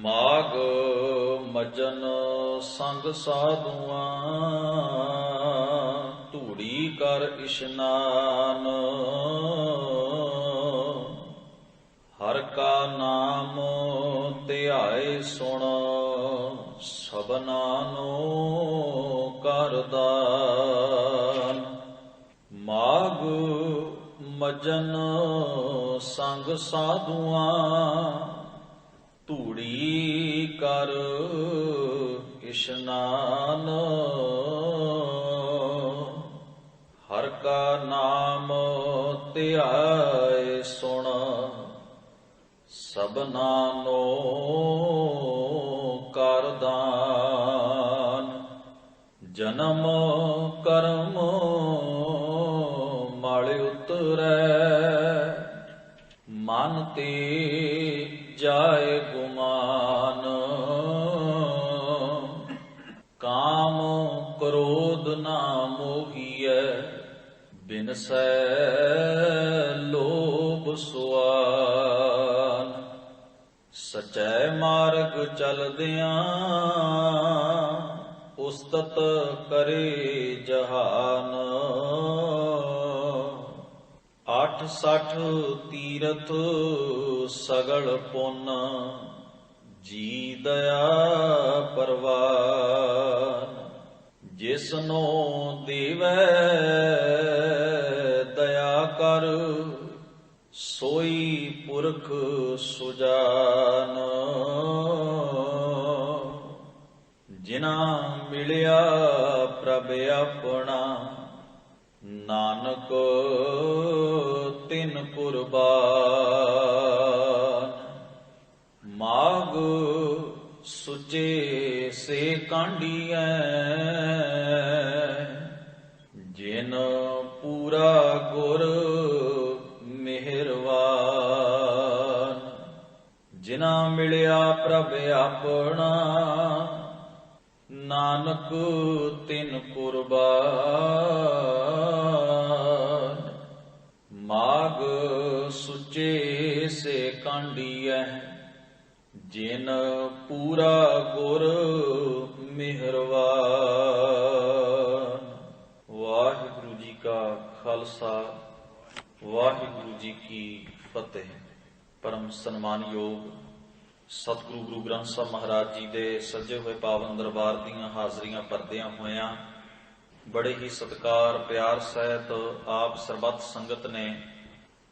ਮਾਘ ਮਜਨ ਸੰਗ ਸਾਧੂਆਂ, ਧੂੜੀ ਕਰ ਇਸ਼ਨਾਨ। ਹਰ ਕਾ ਨਾਮ ਧਿਆਏ ਸੁਣ, ਸਭਨਾਂ ਨੂੰ ਕਰ ਦਾਨ। ਮਾਘ ਮਜਨ ਸੰਗ ਸਾਧੂਆਂ, ਧੂੜੀ ਕਰ ਇਸ਼ਨਾਨ। ਹਰ ਕਾ ਨਾਮ ਧਿਆਏ ਸੁਣ, ਸਭਨਾਂ ਨੂੰ ਕਰ ਦਾਨ। ਜਨਮ ਕਰਮ ਮਲ ਉਤਰੈ, ਮਨ ਤੇ ਜਾਏ ਗੁਮਾਨ। ਕਾਮ ਕ੍ਰੋਧ ਨਾ ਮੋਹੀਐ, ਬਿਨਸੈ ਲੋਭ ਸੁਆਨ। ਸਚੈ ਮਾਰਗ ਚਲਦਿਆਂ, ਉਸਤਤ ਕਰੇ ਜਹਾਨ। 68 ਤੀਰਥ ਸਗਲ ਪੁੰਨ, ਜੀ ਦਇਆ ਪਰਵਾਨ। ਜਿਸਨੋ ਦੇਵੈ ਦਇਆ ਕਰ, ਸੋਈ ਪੁਰਖ ਸੁਜਾਨ। ਜਿਨਾ ਮਿਲਿਆ ਪ੍ਰਭ ਆਪਣਾ, ਨਾਨਕ ਤਿਨ ਕੁਰਬਾਨ। ਮਾਘ ਸੁਚੇ ਸੇ ਕਾਂਢੀਐ, ਜਿਨ ਪੂਰਾ ਗੁਰ ਮਿਹਰਵਾਨ। ਜਿਨਾ ਮਿਲਿਆ ਪ੍ਰਭ ਆਪਣਾ, ਨਾਨਕ ਤਿਨ ਕੁਰਬਾਨ। ਮਾਘ ਸੁਚੇ ਸੇ ਕਾਂਢੀਐ, ਜਿਨ ਪੂਰਾ ਗੁਰ ਮਿਹਰਵਾਨ। ਵਾਹਿਗੁਰੂ ਜੀ ਕਾ ਖਾਲਸਾ, ਵਾਹਿਗੁਰੂ ਜੀ ਕੀ ਫਤਿਹ। ਪਰਮ ਸਨਮਾਨਯੋਗ ਸਤਿਗੁਰੂ ਗੁਰੂ ਗ੍ਰੰਥ ਸਾਹਿਬ ਮਹਾਰਾਜ ਜੀ ਦੇ ਸਜੇ ਹੋਏ ਪਾਵਨ ਦਰਬਾਰ ਦੀਆਂ ਹਾਜ਼ਰੀਆਂ ਭਰਦਿਆਂ ਹੋਇਆਂ ਬੜੇ ਹੀ ਸਤਿਕਾਰ ਪਿਆਰ ਸਹਿਤ ਆਪ ਸਰਬੱਤ ਸੰਗਤ ਨੇ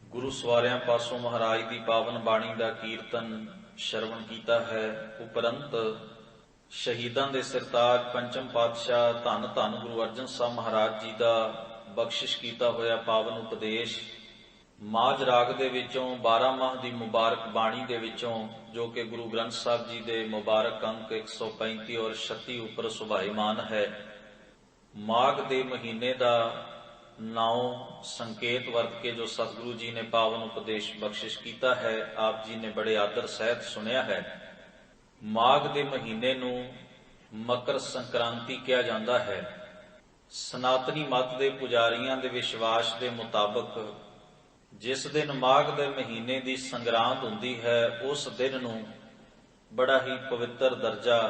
ਗੁਰੂ ਸਵਾਰਿਆਂ ਪਾਸੋਂ ਮਹਾਰਾਜ ਦੀ ਪਾਵਨ ਬਾਣੀ ਦਾ ਕੀਰਤਨ ਸ਼ਰਵਣ ਕੀਤਾ ਹੈ। ਉਪਰੰਤ ਸ਼ਹੀਦਾਂ ਦੇ ਸਰਤਾਜ ਪੰਚਮ ਪਾਤਸ਼ਾਹ ਧੰਨ ਧੰਨ ਗੁਰੂ ਅਰਜਨ ਸਾਹਿਬ ਮਹਾਰਾਜ ਜੀ ਦਾ ਬਖਸ਼ਿਸ਼ ਕੀਤਾ ਹੋਇਆ ਪਾਵਨ ਉਪਦੇਸ਼ ਮਾਝ ਰਾਗ ਦੇ ਵਿੱਚੋਂ 12 ਮਾਹ ਦੀ ਮੁਬਾਰਕ ਬਾਣੀ ਦੇ ਵਿੱਚੋਂ, ਜੋ ਕਿ ਗੁਰੂ ਗ੍ਰੰਥ ਸਾਹਿਬ ਜੀ ਦੇ ਮੁਬਾਰਕ ਅੰਕ 135 ਔਰ 36 ਉੱਪਰ ਸੁਭਾਈਮਾਨ ਹੈ। ਮਾਘ ਦੇ ਮਹੀਨੇ ਦਾ ਨਾਉ ਸੰਕੇਤ ਵਰਤ ਕੇ ਜੋ ਸਤਿਗੁਰੂ ਜੀ ਨੇ ਪਾਵਨ ਉਪਦੇਸ਼ ਬਖਸ਼ਿਸ਼ ਕੀਤਾ ਹੈ, ਆਪ ਜੀ ਨੇ ਬੜੇ ਆਦਰ ਸਹਿਤ ਸੁਣਿਆ ਹੈ। ਮਾਘ ਦੇ ਮਹੀਨੇ ਨੂੰ ਮਕਰ ਸੰਕ੍ਰਾਂਤੀ ਕਿਹਾ ਜਾਂਦਾ ਹੈ। ਸਨਾਤਨੀ ਮਤ ਦੇ ਪੁਜਾਰੀਆਂ ਦੇ ਵਿਸ਼ਵਾਸ ਦੇ ਮੁਤਾਬਕ ਜਿਸ ਦਿਨ ਮਾਘ ਦੇ ਮਹੀਨੇ ਦੀ ਸੰਗਰਾਂਦ ਹੁੰਦੀ ਹੈ, ਉਸ ਦਿਨ ਨੂੰ ਬੜਾ ਹੀ ਪਵਿੱਤਰ ਦਰਜਾ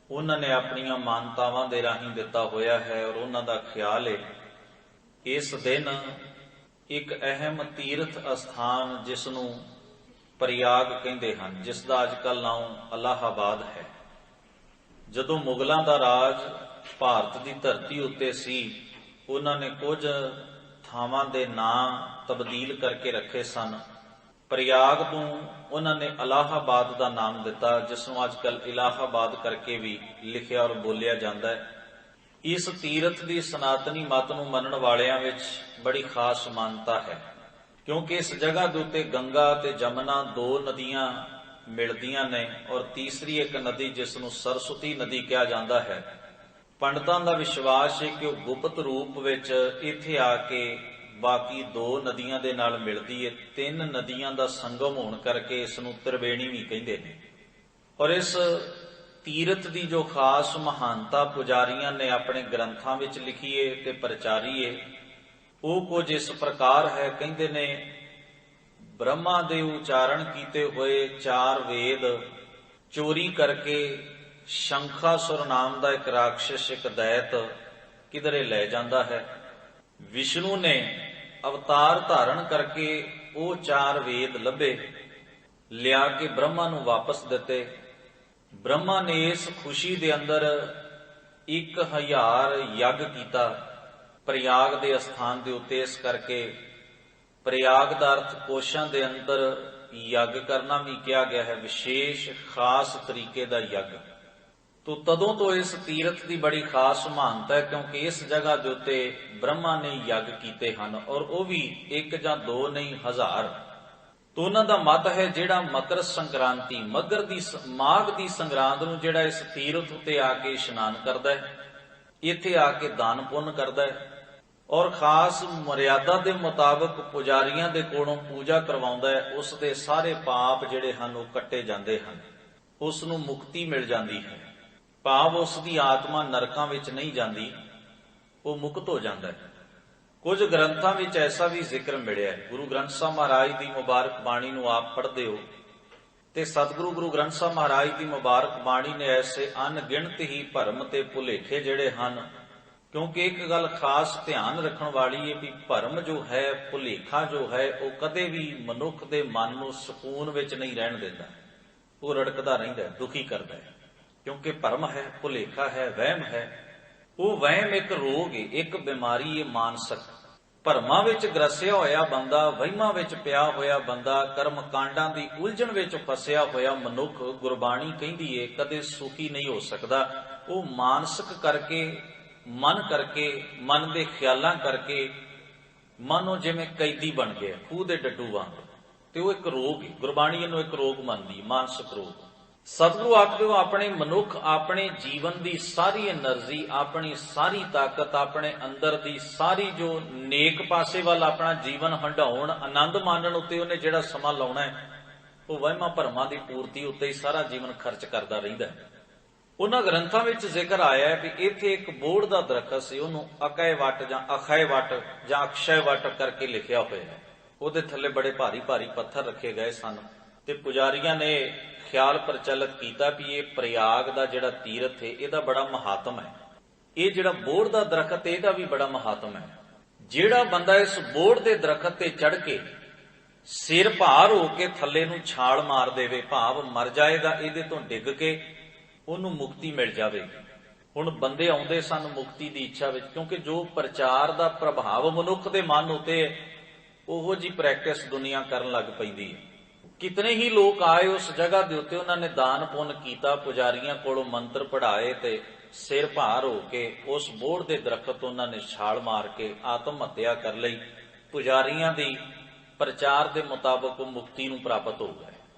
ਉਹਨਾਂ ਨੇ ਆਪਣੀਆਂ ਮਾਨਤਾਵਾਂ ਦੇ ਰਾਹੀਂ ਦਿੱਤਾ ਹੋਇਆ ਹੈ। ਔਰ ਉਹਨਾਂ ਦਾ ਖਿਆਲ ਹੈ ਇਸ ਦਿਨ ਇੱਕ ਅਹਿਮ ਤੀਰਥ ਅਸਥਾਨ ਜਿਸ ਨੂੰ ਪ੍ਰਯਾਗ ਕਹਿੰਦੇ ਹਨ, ਜਿਸ ਦਾ ਅੱਜ ਕੱਲ੍ਹ ਨਾਮ ਅਲਾਹਾਬਾਦ ਹੈ। ਜਦੋਂ ਮੁਗਲਾਂ ਦਾ ਰਾਜ ਭਾਰਤ ਦੀ ਧਰਤੀ ਉੱਤੇ ਸੀ, ਉਹਨਾਂ ਨੇ ਕੁਝ ਥਾਵਾਂ ਦੇ ਨਾਂ ਤਬਦੀਲ ਕਰਕੇ ਰੱਖੇ ਸਨ। ਪ੍ਰਯਾਗ ਨੂੰ ਉਹਨਾਂ ਨੇ ਅਲਾਹਾਬਾਦ ਦਾ ਨਾਮ ਦਿੱਤਾ, ਜਿਸ ਨੂੰ ਅੱਜ ਕੱਲ੍ਹ ਇਲਾਹਾਬਾਦ ਕਰਕੇ ਵੀ ਲਿਖਿਆ ਔਰ ਬੋਲਿਆ ਜਾਂਦਾ ਹੈ। ਇਸ ਤੀਰਥ ਦੀ ਸਨਾਤਨੀ ਮਤ ਨੂੰ ਮੰਨਣ ਵਾਲਿਆਂ ਵਿੱਚ ਬੜੀ ਖਾਸ ਮਾਨਤਾ ਹੈ, ਕਿਉਂਕਿ ਇਸ ਜਗ੍ਹਾ ਦੇ ਉੱਤੇ ਗੰਗਾ ਤੇ ਜਮਨਾ ਦੋ ਨਦੀਆਂ ਮਿਲਦੀਆਂ ਨੇ ਔਰ ਤੀਸਰੀ ਇੱਕ ਨਦੀ ਜਿਸ ਨੂੰ ਸਰਸਵਤੀ ਨਦੀ ਕਿਹਾ ਜਾਂਦਾ ਹੈ। ਪੰਡਤਾਂ ਦਾ ਵਿਸ਼ਵਾਸ ਹੈ ਕਿ ਉਹ ਗੁਪਤ ਰੂਪ ਵਿੱਚ ਇੱਥੇ ਆ ਕੇ ਬਾਕੀ ਦੋ ਨਦੀਆਂ ਦੇ ਨਾਲ ਮਿਲਦੀ ਹੈ। 3 ਨਦੀਆਂ ਦਾ ਸੰਗਮ ਹੋਣ ਕਰਕੇ ਇਸ ਨੂੰ ਤ੍ਰਿਵੇਣੀ ਵੀ ਕਹਿੰਦੇ ਨੇ। ਔਰ ਇਸ ਤੀਰਥ ਦੀ ਜੋ ਖਾਸ ਮਹਾਨਤਾ ਪੁਜਾਰੀਆਂ ਨੇ ਆਪਣੇ ਗ੍ਰੰਥਾਂ ਵਿੱਚ ਲਿਖੀਏ ਤੇ ਪ੍ਰਚਾਰੀਏ, ਉਹ ਕੁਝ ਇਸ ਪ੍ਰਕਾਰ ਹੈ। ਕਹਿੰਦੇ ਨੇ ਬ੍ਰਹਮਾ ਦੇ ਉਚਾਰਨ ਕੀਤੇ ਹੋਏ 4 ਵੇਦ ਚੋਰੀ ਕਰਕੇ ਸ਼ੰਖਾਸੁਰ ਨਾਮ ਦਾ ਇੱਕ ਰਾਖਸ਼, ਇੱਕ ਦੈਤ ਕਿਧਰੇ ਲੈ ਜਾਂਦਾ ਹੈ। ਵਿਸ਼ਨੂੰ ਨੇ ਅਵਤਾਰ ਧਾਰਨ ਕਰਕੇ ਉਹ 4 ਵੇਦ ਲੱਭੇ, ਲਿਆ ਕੇ ਬ੍ਰਹਮਾ ਨੂੰ ਵਾਪਸ ਦਿੱਤੇ। ਬ੍ਰਹਮਾ ਨੇ ਇਸ ਖੁਸ਼ੀ ਦੇ ਅੰਦਰ 1000 ਯੱਗ ਕੀਤਾ ਪ੍ਰਯਾਗ ਦੇ ਅਸਥਾਨ ਦੇ ਉੱਤੇ। ਇਸ ਕਰਕੇ ਪ੍ਰਯਾਗ ਦਾ ਅਰਥ ਕੋਸ਼ਾਂ ਦੇ ਅੰਦਰ ਯੱਗ ਕਰਨਾ ਵੀ ਕਿਹਾ ਗਿਆ ਹੈ, ਵਿਸ਼ੇਸ਼ ਖਾਸ ਤਰੀਕੇ ਦਾ ਯੱਗ। ਤੋ ਤਦੋਂ ਤੋਂ ਇਸ ਤੀਰਥ ਦੀ ਬੜੀ ਖਾਸ ਮਹਾਨਤਾ ਹੈ, ਕਿਉਂਕਿ ਇਸ ਜਗ੍ਹਾ ਦੇ ਉੱਤੇ ਬ੍ਰਹਮਾ ਨੇ ਯੱਗ ਕੀਤੇ ਹਨ, ਔਰ ਉਹ ਵੀ 1 ਜਾਂ 2 ਨਹੀਂ, 1000। ਤੋ ਉਹਨਾਂ ਦਾ ਮਤ ਹੈ ਜਿਹੜਾ ਮਕਰ ਸੰਕ੍ਰਾਂਤੀ, ਮਾਘ ਦੀ ਸੰਗਰਾਂਦ ਨੂੰ ਜਿਹੜਾ ਇਸ ਤੀਰਥ ਉੱਤੇ ਆ ਕੇ ਇਸ਼ਨਾਨ ਕਰਦਾ ਹੈ, ਇੱਥੇ ਆ ਕੇ ਦਾਨ ਪੁੰਨ ਕਰਦਾ ਹੈ, ਔਰ ਖਾਸ ਮਰਿਆਦਾ ਦੇ ਮੁਤਾਬਕ ਪੁਜਾਰੀਆਂ ਦੇ ਕੋਲੋਂ ਪੂਜਾ ਕਰਵਾਉਂਦਾ ਹੈ, ਉਸ ਦੇ ਸਾਰੇ ਪਾਪ ਜਿਹੜੇ ਹਨ ਉਹ ਕੱਟੇ ਜਾਂਦੇ ਹਨ, ਉਸ ਨੂੰ ਮੁਕਤੀ ਮਿਲ ਜਾਂਦੀ ਹੈ। ਭਾਵ ਉਸ ਦੀ ਆਤਮਾ ਨਰਕਾਂ ਵਿੱਚ ਨਹੀਂ ਜਾਂਦੀ, ਉਹ ਮੁਕਤ ਹੋ ਜਾਂਦਾ ਹੈ। ਕੁਝ ਗ੍ਰੰਥਾਂ ਵਿੱਚ ਐਸਾ ਵੀ ਜ਼ਿਕਰ ਮਿਲਿਆ ਹੈ। ਗੁਰੂ ਗ੍ਰੰਥ ਸਾਹਿਬ ਮਹਾਰਾਜ ਦੀ ਮੁਬਾਰਕ ਬਾਣੀ ਨੂੰ ਆਪ ਪੜ੍ਹਦੇ ਹੋ ਤੇ ਸਤਿਗੁਰੂ ਗੁਰੂ ਗ੍ਰੰਥ ਸਾਹਿਬ ਮਹਾਰਾਜ ਦੀ ਮੁਬਾਰਕ ਬਾਣੀ ਨੇ ਐਸੇ ਅਣਗਿਣਤ ਹੀ ਭਰਮ ਤੇ ਭੁਲੇਖੇ ਜਿਹੜੇ ਹਨ, ਕਿਉਂਕਿ ਇੱਕ ਗੱਲ ਖਾਸ ਧਿਆਨ ਰੱਖਣ ਵਾਲੀ ਹੈ ਕਿ ਭਰਮ ਜੋ ਹੈ, ਭੁਲੇਖਾ ਜੋ ਹੈ, ਉਹ ਕਦੇ ਵੀ ਮਨੁੱਖ ਦੇ ਮਨ ਨੂੰ ਸਕੂਨ ਵਿੱਚ ਨਹੀਂ ਰਹਿਣ ਦਿੰਦਾ, ਉਹ ਰੜਕਦਾ ਰਹਿੰਦਾ, ਦੁਖੀ ਕਰਦਾ ਹੈ। ਕਿਉਂਕਿ ਭਰਮ ਹੈ, ਭੁਲੇਖਾ ਹੈ, ਵਹਿਮ ਹੈ। ਉਹ ਵਹਿਮ ਇੱਕ ਰੋਗ ਹੈ, ਇੱਕ ਬਿਮਾਰੀ ਹੈ ਮਾਨਸਿਕ। ਭਰਮਾਂ ਵਿੱਚ ਗ੍ਰਸਿਆ ਹੋਇਆ ਬੰਦਾ, ਵਹਿਮਾਂ ਵਿੱਚ ਪਿਆ ਹੋਇਆ ਬੰਦਾ, ਕਰਮ ਕਾਂਡਾਂ ਦੀ ਉਲਝਣ ਵਿੱਚ ਫਸਿਆ ਹੋਇਆ ਮਨੁੱਖ, ਗੁਰਬਾਣੀ ਕਹਿੰਦੀ ਏ ਕਦੇ ਸੁਖੀ ਨਹੀਂ ਹੋ ਸਕਦਾ। ਉਹ ਮਾਨਸਿਕ ਕਰਕੇ, ਮਨ ਦੇ ਖਿਆਲਾਂ ਕਰਕੇ ਮਨ ਉਹ ਜਿਵੇਂ ਕੈਦੀ ਬਣ ਗਿਆ, ਖੂਹ ਦੇ ਡੱਡੂ ਵਾਂਗ, ਤੇ ਉਹ ਇੱਕ ਰੋਗ ਹੈ। ਗੁਰਬਾਣੀ ਇਹਨੂੰ ਇੱਕ ਰੋਗ ਮੰਨਦੀ, ਮਾਨਸਿਕ ਰੋਗ। ਸਤਿਗੁਰੂ ਆਖਦੇ ਹੋ ਆਪਣੇ ਮਨੁੱਖ ਆਪਣੇ ਜੀਵਨ ਦੀ ਸਾਰੀ એનર્ਜੀ, ਆਪਣੀ ਸਾਰੀ ਤਾਕਤ, ਆਪਣੇ ਅੰਦਰ ਦੀ ਸਾਰੀ ਜੋ ਨੇਕ ਪਾਸੇ ਵੱਲ ਆਪਣਾ ਜੀਵਨ ਹੰਢਾਉਣ, ਆਨੰਦ ਮਾਣਨ ਉੱਤੇ ਉਹਨੇ ਜਿਹੜਾ ਸਮਾਂ ਲਾਉਣਾ ਹੈ, ਉਹ ਵਹਿਮਾਂ ਭਰਮਾਂ ਦੀ ਪੂਰਤੀ ਉੱਤੇ ਹੀ ਸਾਰਾ ਜੀਵਨ ਖਰਚ ਕਰਦਾ ਰਹਿੰਦਾ ਹੈ। ਉਹਨਾਂ ਗ੍ਰੰਥਾਂ ਵਿੱਚ ਜ਼ਿਕਰ ਆਇਆ ਹੈ ਵੀ ਇੱਥੇ ਇੱਕ ਬੋੜ ਦਾ ਦਰਖਤ ਸੀ, ਉਹਨੂੰ ਅਕੈ ਵਟ ਜਾਂ ਅਖੈ ਵਟ ਜਾਂ ਅਕਸ਼ੈ ਵਟ ਕਰਕੇ ਲਿਖਿਆ ਹੋਇਆ ਹੈ। ਉਹਦੇ ਥੱਲੇ ਬੜੇ ਭਾਰੀ ਭਾਰੀ ਪੱਥਰ ਰੱਖੇ ਗਏ ਸਨ ਤੇ ਪੁਜਾਰੀਆਂ ਨੇ ਖਿਆਲ ਪ੍ਰਚਲਿਤ ਕੀਤਾ ਵੀ ਇਹ ਪ੍ਰਯਾਗ ਦਾ ਜਿਹੜਾ ਤੀਰਥ ਹੈ, ਇਹਦਾ ਬੜਾ ਮਹਾਤਮ ਹੈ। ਇਹ ਜਿਹੜਾ ਬੋੜ ਦਾ ਦਰਖਤ, ਇਹਦਾ ਵੀ ਬੜਾ ਮਹਾਤਮ ਹੈ। ਜਿਹੜਾ ਬੰਦਾ ਇਸ ਬੋੜ ਦੇ ਦਰਖਤ ਤੇ ਚੜ ਕੇ ਸਿਰ ਭਾਰ ਹੋ ਕੇ ਥੱਲੇ ਨੂੰ ਛਾਲ ਮਾਰ ਦੇਵੇ, ਭਾਵ ਮਰ ਜਾਏਗਾ, ਇਹਦੇ ਤੋਂ ਡਿੱਗ ਕੇ ਉਹਨੂੰ ਮੁਕਤੀ ਮਿਲ ਜਾਵੇਗੀ। ਹੁਣ ਬੰਦੇ ਆਉਂਦੇ ਸਨ ਮੁਕਤੀ ਦੀ ਇੱਛਾ ਵਿੱਚ, ਕਿਉਂਕਿ ਜੋ ਪ੍ਰਚਾਰ ਦਾ ਪ੍ਰਭਾਵ ਮਨੁੱਖ ਦੇ ਮਨ ਉਤੇ ਹੈ, ਉਹੋ ਜੀ ਪ੍ਰੈਕਟਿਸ ਦੁਨੀਆ ਕਰਨ ਲੱਗ ਪੈਂਦੀ ਹੈ। ਕਿਤਨੇ ਹੀ ਲੋਕ ਆਏ ਉਸ ਜਗ੍ਹਾ ਦੇ ਉੱਤੇ, ਉਹਨਾਂ ਨੇ ਦਾਨ ਪੁੰਨ ਕੀਤਾ, ਪੁਜਾਰੀਆਂ ਕੋਲੋਂ ਮੰਤਰ ਪੜ੍ਹਾਏ ਤੇ ਸਿਰ ਭਾਰ ਹੋ ਕੇ ਉਸ ਬੋੜ ਦੇ ਦਰਖਤ ਉਹਨਾਂ ਨੇ ਛਾਲ ਮਾਰ ਕੇ ਆਤਮ ਹੱਤਿਆ ਕਰ ਲਈ। ਪੁਜਾਰੀਆਂ ਦੀ ਪ੍ਰਚਾਰ ਦੇ ਮੁਤਾਬਕ ਉਹ ਮੁਕਤੀ ਨੂੰ ਪ੍ਰਾਪਤ ਹੋ ਗਏ।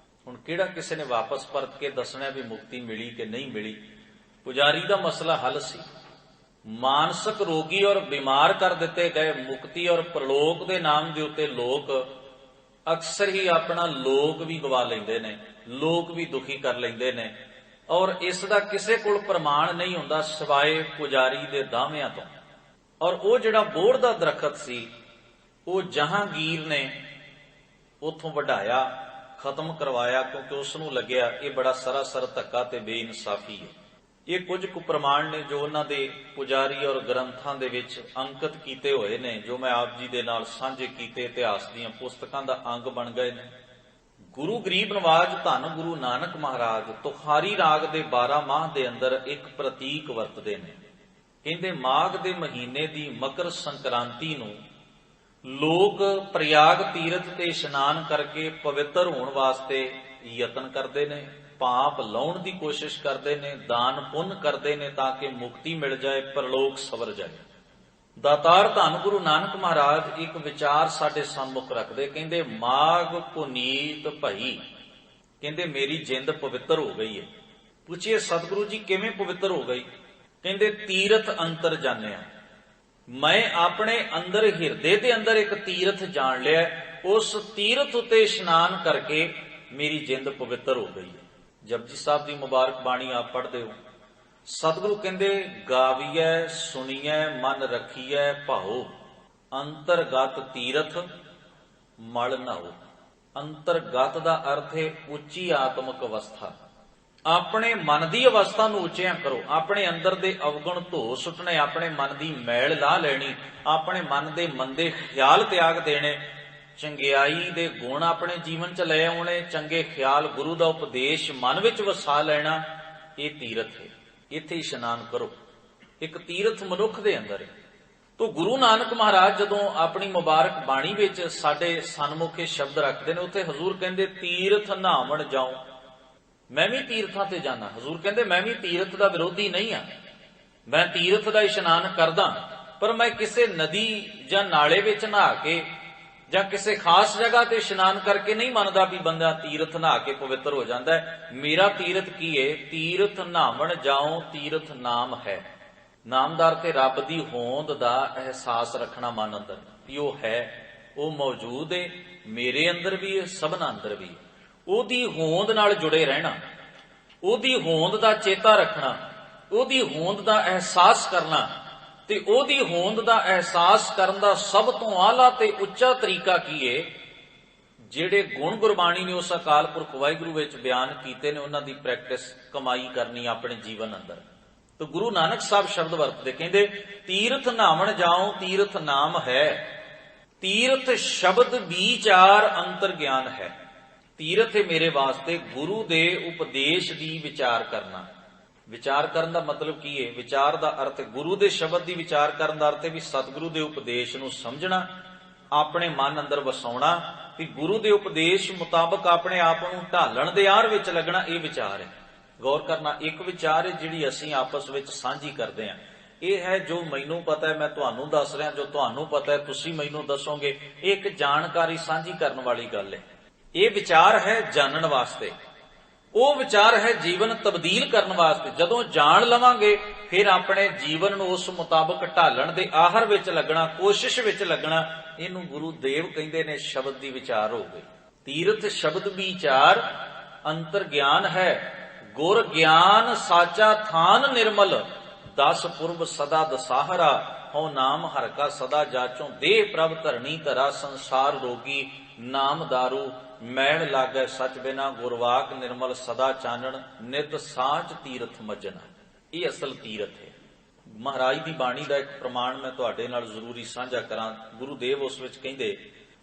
ਹੁਣ ਕਿਹੜਾ ਕਿਸੇ ਨੇ ਵਾਪਸ ਪਰਤ ਕੇ ਦੱਸਣਾ ਵੀ ਮੁਕਤੀ ਮਿਲੀ ਕਿ ਨਹੀਂ ਮਿਲੀ? ਪੁਜਾਰੀ ਦਾ ਮਸਲਾ ਹੱਲ ਸੀ। ਮਾਨਸਿਕ ਰੋਗੀ ਔਰ ਬਿਮਾਰ ਕਰ ਦਿੱਤੇ ਗਏ। ਮੁਕਤੀ ਔਰ ਪ੍ਰਲੋਕ ਦੇ ਨਾਮ ਦੇ ਉੱਤੇ ਲੋਕ ਅਕਸਰ ਹੀ ਆਪਣਾ ਲੋਕ ਵੀ ਗਵਾ ਲੈਂਦੇ ਨੇ, ਲੋਕ ਵੀ ਦੁਖੀ ਕਰ ਲੈਂਦੇ ਨੇ, ਔਰ ਇਸ ਦਾ ਕਿਸੇ ਕੋਲ ਪ੍ਰਮਾਣ ਨਹੀਂ ਹੁੰਦਾ ਸਿਵਾਏ ਪੁਜਾਰੀ ਦੇ ਦਾਅਵਿਆਂ ਤੋਂ। ਔਰ ਉਹ ਜਿਹੜਾ ਬੋੜ ਦਾ ਦਰਖਤ ਸੀ, ਉਹ ਜਹਾਂਗੀਰ ਨੇ ਉਥੋਂ ਵਢਾਇਆ, ਖਤਮ ਕਰਵਾਇਆ, ਕਿਉਂਕਿ ਉਸ ਨੂੰ ਲੱਗਿਆ ਇਹ ਬੜਾ ਸਰਾਸਰ ਧੱਕਾ ਤੇ ਬੇਇਨਸਾਫੀ ਹੈ। ਇਹ ਕੁਝ ਕੁ ਪ੍ਰਮਾਣ ਨੇ ਜੋ ਉਹਨਾਂ ਦੇ ਪੁਜਾਰੀ ਔਰ ਗ੍ਰੰਥਾਂ ਦੇ ਵਿੱਚ ਅੰਕਿਤ ਕੀਤੇ ਹੋਏ ਨੇ, ਜੋ ਮੈਂ ਆਪ ਜੀ ਦੇ ਨਾਲ ਸਾਂਝੇ ਕੀਤੇ, ਇਤਿਹਾਸ ਦੀਆਂ ਪੁਸਤਕਾਂ ਦਾ ਅੰਗ ਬਣ ਗਏ ਨੇ। ਗੁਰੂ ਗਰੀਬ ਨਵਾਜ ਧੰਨ ਗੁਰੂ ਨਾਨਕ ਮਹਾਰਾਜ ਤੁਖਾਰੀ ਰਾਗ ਦੇ 12 ਮਾਹ ਦੇ ਅੰਦਰ ਇੱਕ ਪ੍ਰਤੀਕ ਵਰਤਦੇ ਨੇ। ਕਹਿੰਦੇ ਮਾਘ ਦੇ ਮਹੀਨੇ ਦੀ ਮਕਰ ਸੰਕ੍ਰਾਂਤੀ ਨੂੰ ਲੋਕ ਪ੍ਰਯਾਗ ਤੀਰਥ ਤੇ ਇਸ਼ਨਾਨ ਕਰਕੇ ਪਵਿੱਤਰ ਹੋਣ ਵਾਸਤੇ ਯਤਨ ਕਰਦੇ ਨੇ, ਪਾਪ ਲਾਉਣ ਦੀ ਕੋਸ਼ਿਸ਼ ਕਰਦੇ ਨੇ, ਦਾਨ ਪੁੰਨ ਕਰਦੇ ਨੇ ਤਾਂ ਕਿ ਮੁਕਤੀ ਮਿਲ ਜਾਏ, ਪਰਲੋਕ ਸਵਰ ਜਾਏ। ਦਾਤਾਰ ਧੰਨ ਗੁਰੂ ਨਾਨਕ ਮਹਾਰਾਜ ਇੱਕ ਵਿਚਾਰ ਸਾਡੇ ਸਾਹਮਣੇ ਰੱਖਦੇ। ਕਹਿੰਦੇ ਮਾਘ ਪੁਨੀਤ ਭਈ, ਕਹਿੰਦੇ ਮੇਰੀ ਜਿੰਦ ਪਵਿੱਤਰ ਹੋ ਗਈ ਹੈ। ਪੁੱਛੀਏ ਸਤਿਗੁਰੂ ਜੀ ਕਿਵੇਂ ਪਵਿੱਤਰ ਹੋ ਗਈ? ਕਹਿੰਦੇ ਤੀਰਥ ਅੰਤਰ ਜਾਣਿਆ, ਮੈਂ ਆਪਣੇ ਅੰਦਰ ਹਿਰਦੇ ਦੇ ਅੰਦਰ ਇੱਕ ਤੀਰਥ ਜਾਣ ਲਿਆ, ਉਸ ਤੀਰਥ ਉਤੇ ਇਸ਼ਨਾਨ ਕਰਕੇ ਮੇਰੀ ਜਿੰਦ ਪਵਿੱਤਰ ਹੋ ਗਈ ਹੈ। ਜਪਜੀ ਸਾਹਿਬ ਦੀ ਮੁਬਾਰਕ ਬਾਣੀ ਆਪ ਪੜ੍ਹਦੇ ਹੋ। ਸਤਿਗੁਰੂ ਕਹਿੰਦੇ ਗਾਵੀਐ ਸੁਣੀਐ ਮਨ ਰੱਖੀਐ ਭਾਉ, ਅੰਤਰਗਤ ਤੀਰਥ ਮਲ ਨਾਉ। ਅੰਤਰਗਤ ਦਾ ਅਰਥ ਹੈ ਉੱਚੀ ਆਤਮਿਕ ਅਵਸਥਾ। ਆਪਣੇ ਮਨ ਦੀ ਅਵਸਥਾ ਨੂੰ ਉੱਚਿਆਂ ਕਰੋ, ਆਪਣੇ ਅੰਦਰ ਦੇ ਅਵਗੁਣ ਧੋ ਸੁੱਟਣੇ, ਆਪਣੇ ਮਨ ਦੀ ਮੈਲ ਲਾ ਲੈਣੀ, ਆਪਣੇ ਮਨ ਦੇ ਮੰਦੇ ਖਿਆਲ ਤਿਆਗ ਦੇਣੇ, ਚੰਗਿਆਈ ਦੇ ਗੁਣ ਆਪਣੇ ਜੀਵਨ 'ਚ ਲੈ ਆਉਣੇ, ਚੰਗੇ ਖਿਆਲ ਗੁਰੂ ਦਾ ਉਪਦੇਸ਼ ਮਨ ਵਿੱਚ ਵਸਾ ਲੈਣਾ। ਇਹ ਤੀਰਥ ਹੈ, ਇੱਥੇ ਇਸ਼ਨਾਨ ਕਰੋ। ਇੱਕ ਤੀਰਥ ਮਨੁੱਖ ਦੇ ਅੰਦਰ ਹੈ। ਤੋ ਗੁਰੂ ਨਾਨਕ ਮਹਾਰਾਜ ਜਦੋਂ ਆਪਣੀ ਮੁਬਾਰਕ ਬਾਣੀ ਵਿੱਚ ਸਾਡੇ ਸਨਮੁਖ ਇਹ ਸ਼ਬਦ ਰੱਖਦੇ ਨੇ, ਉੱਥੇ ਹਜ਼ੂਰ ਕਹਿੰਦੇ ਤੀਰਥ ਨਹਾਵਣ ਜਾਓ। ਮੈਂ ਵੀ ਤੀਰਥਾਂ ਤੇ ਜਾਣਾ। ਹਜ਼ੂਰ ਕਹਿੰਦੇ ਮੈਂ ਵੀ ਤੀਰਥ ਦਾ ਵਿਰੋਧੀ ਨਹੀਂ ਹਾਂ, ਮੈਂ ਤੀਰਥ ਦਾ ਇਸ਼ਨਾਨ ਕਰਦਾ, ਪਰ ਮੈਂ ਕਿਸੇ ਨਦੀ ਜਾਂ ਨਾਲੇ ਵਿੱਚ ਨਹਾ ਕੇ ਜਾਂ ਕਿਸੇ ਖਾਸ ਜਗ੍ਹਾ ਤੇ ਇਸ਼ਨਾਨ ਕਰਕੇ ਨਹੀਂ ਮੰਨਦਾ ਵੀ ਬੰਦਾ ਤੀਰਥ ਨਹਾ ਕੇ ਪਵਿੱਤਰ ਹੋ ਜਾਂਦਾ ਹੈ। ਮੇਰਾ ਤੀਰਥ ਕੀ ਹੈ? ਤੀਰਥ ਨਹਾਵਣ ਜਾਓ, ਤੀਰਥ ਨਾਮ ਹੈ। ਨਾਮਦਾਰ ਤੇ ਰੱਬ ਦੀ ਹੋਂਦ ਦਾ ਅਹਿਸਾਸ ਰੱਖਣਾ ਮਨ ਅੰਦਰ ਵੀ ਉਹ ਹੈ, ਉਹ ਮੌਜੂਦ ਹੈ, ਮੇਰੇ ਅੰਦਰ ਵੀ ਹੈ, ਸਭਨਾਂ ਅੰਦਰ ਵੀ ਹੈ। ਉਹਦੀ ਹੋਂਦ ਨਾਲ ਜੁੜੇ ਰਹਿਣਾ, ਉਹਦੀ ਹੋਂਦ ਦਾ ਚੇਤਾ ਰੱਖਣਾ, ਉਹਦੀ ਹੋਂਦ ਦਾ ਅਹਿਸਾਸ ਕਰਨਾ। ਤੇ ਉਹਦੀ ਹੋਂਦ ਦਾ ਅਹਿਸਾਸ ਕਰਨ ਦਾ ਸਭ ਤੋਂ ਆਲਾ ਤੇ ਉੱਚਾ ਤਰੀਕਾ ਕੀ ਹੈ? ਜਿਹੜੇ ਗੁਣ ਗੁਰਬਾਣੀ ਨੇ ਉਸ ਅਕਾਲ ਪੁਰਖ ਵਾਹਿਗੁਰੂ ਵਿੱਚ ਬਿਆਨ ਕੀਤੇ ਨੇ, ਉਹਨਾਂ ਦੀ ਪ੍ਰੈਕਟਿਸ ਕਮਾਈ ਕਰਨੀ ਆਪਣੇ ਜੀਵਨ ਅੰਦਰ। ਤਾਂ ਗੁਰੂ ਨਾਨਕ ਸਾਹਿਬ ਸ਼ਬਦ ਵਰਤਦੇ, ਕਹਿੰਦੇ ਤੀਰਥ ਨਹਾਵਣ ਜਾਓ, ਤੀਰਥ ਨਾਮ ਹੈ। ਤੀਰਥ ਸ਼ਬਦ ਵਿਚਾਰ ਅੰਤਰ ਗਿਆਨ ਹੈ। ਤੀਰਥ ਹੈ ਮੇਰੇ ਵਾਸਤੇ ਗੁਰੂ ਦੇ ਉਪਦੇਸ਼ ਦੀ ਵਿਚਾਰ ਕਰਨਾ। ਵਿਚਾਰ ਕਰਨ ਦਾ ਮਤਲਬ ਕੀ ਹੈ? ਵਿਚਾਰ ਦਾ ਅਰਥ ਗੁਰੂ ਦੇ ਸ਼ਬਦ ਦੀ ਵਿਚਾਰ ਕਰਨ ਦਾ ਅਰਥ ਹੈ ਵੀ ਸਤਿਗੁਰੂ ਦੇ ਉਪਦੇਸ਼ ਨੂੰ ਸਮਝਣਾ, ਆਪਣੇ ਮਨ ਅੰਦਰ ਵਸਾਉਣਾ, ਵੀ ਗੁਰੂ ਦੇ ਉਪਦੇਸ਼ ਮੁਤਾਬਕ ਆਪਣੇ ਆਪ ਨੂੰ ਢਾਲਣ ਦੇ ਆਰ ਵਿੱਚ ਲੱਗਣਾ। ਇਹ ਵਿਚਾਰ ਹੈ। ਗੌਰ ਕਰਨਾ, ਇੱਕ ਵਿਚਾਰ ਹੈ ਜਿਹੜੀ ਅਸੀਂ ਆਪਸ ਵਿੱਚ ਸਾਂਝੀ ਕਰਦੇ ਹਾਂ। ਇਹ ਹੈ ਜੋ ਮੈਨੂੰ ਪਤਾ ਹੈ ਮੈਂ ਤੁਹਾਨੂੰ ਦੱਸ ਰਿਹਾ, ਜੋ ਤੁਹਾਨੂੰ ਪਤਾ ਹੈ ਤੁਸੀਂ ਮੈਨੂੰ ਦੱਸੋਗੇ। ਇਹ ਇੱਕ ਜਾਣਕਾਰੀ ਸਾਂਝੀ ਕਰਨ ਵਾਲੀ ਗੱਲ ਹੈ। ਇਹ ਵਿਚਾਰ ਹੈ ਜਾਣਨ ਵਾਸਤੇ, ਉਹ ਵਿਚਾਰ ਹੈ ਜੀਵਨ ਤਬਦੀਲ ਕਰਨ ਵਾਸਤੇ। ਜਦੋਂ ਜਾਣ ਲਵਾਂਗੇ ਫਿਰ ਆਪਣੇ ਜੀਵਨ ਨੂੰ ਉਸ ਮੁਤਾਬਕ ਢਾਲਣ ਦੇ ਆਹਰ ਵਿੱਚ ਲੱਗਣਾ, ਕੋਸ਼ਿਸ਼ ਵਿੱਚ ਲੱਗਣਾ। ਇਹਨੂੰ ਗੁਰੂ ਦੇਵ ਕਹਿੰਦੇ ਨੇ ਸ਼ਬਦ ਦੀ ਵਿਚਾਰ ਹੋ ਗਈ। ਤੀਰਥ ਸ਼ਬਦ ਵਿਚਾਰ ਅੰਤਰ ਗਿਆਨ ਹੈ। ਗੁਰ ਗਿਆਨ ਸਾਚਾ ਥਾਨ ਨਿਰਮਲ, 10 ਪੁਰਬ ਸਦਾ ਦਸਾਹਰਾ, ਹਉ ਨਾਮ ਹਰਿ ਕਾ ਸਦਾ ਜਾਚੋ, ਦੇਹ ਪ੍ਰਭ ਧਰਣੀ ਧਰਾ, ਸੰਸਾਰ ਰੋਗੀ ਨਾਮ ਦਾਰੂ, ਮੈਲ ਲਾਗੈ ਸਚ ਬਿਨਾ, ਗੁਰਵਾਕ ਨਿਰਮਲ ਸਦਾ ਚਾਨਣ, ਨਿਤ ਸਾਚ ਤੀਰਥ ਮੱਜਣਾ। ਇਹ ਅਸਲ ਤੀਰਥ ਹੈ। ਮਹਾਰਾਜ ਦੀ ਬਾਣੀ ਦਾ ਇੱਕ ਪ੍ਰਮਾਣ ਮੈਂ ਤੁਹਾਡੇ ਨਾਲ ਜ਼ਰੂਰੀ ਸਾਂਝਾ ਕਰਾਂ। ਗੁਰੂ ਦੇਵ ਉਸ ਵਿੱਚ ਕਹਿੰਦੇ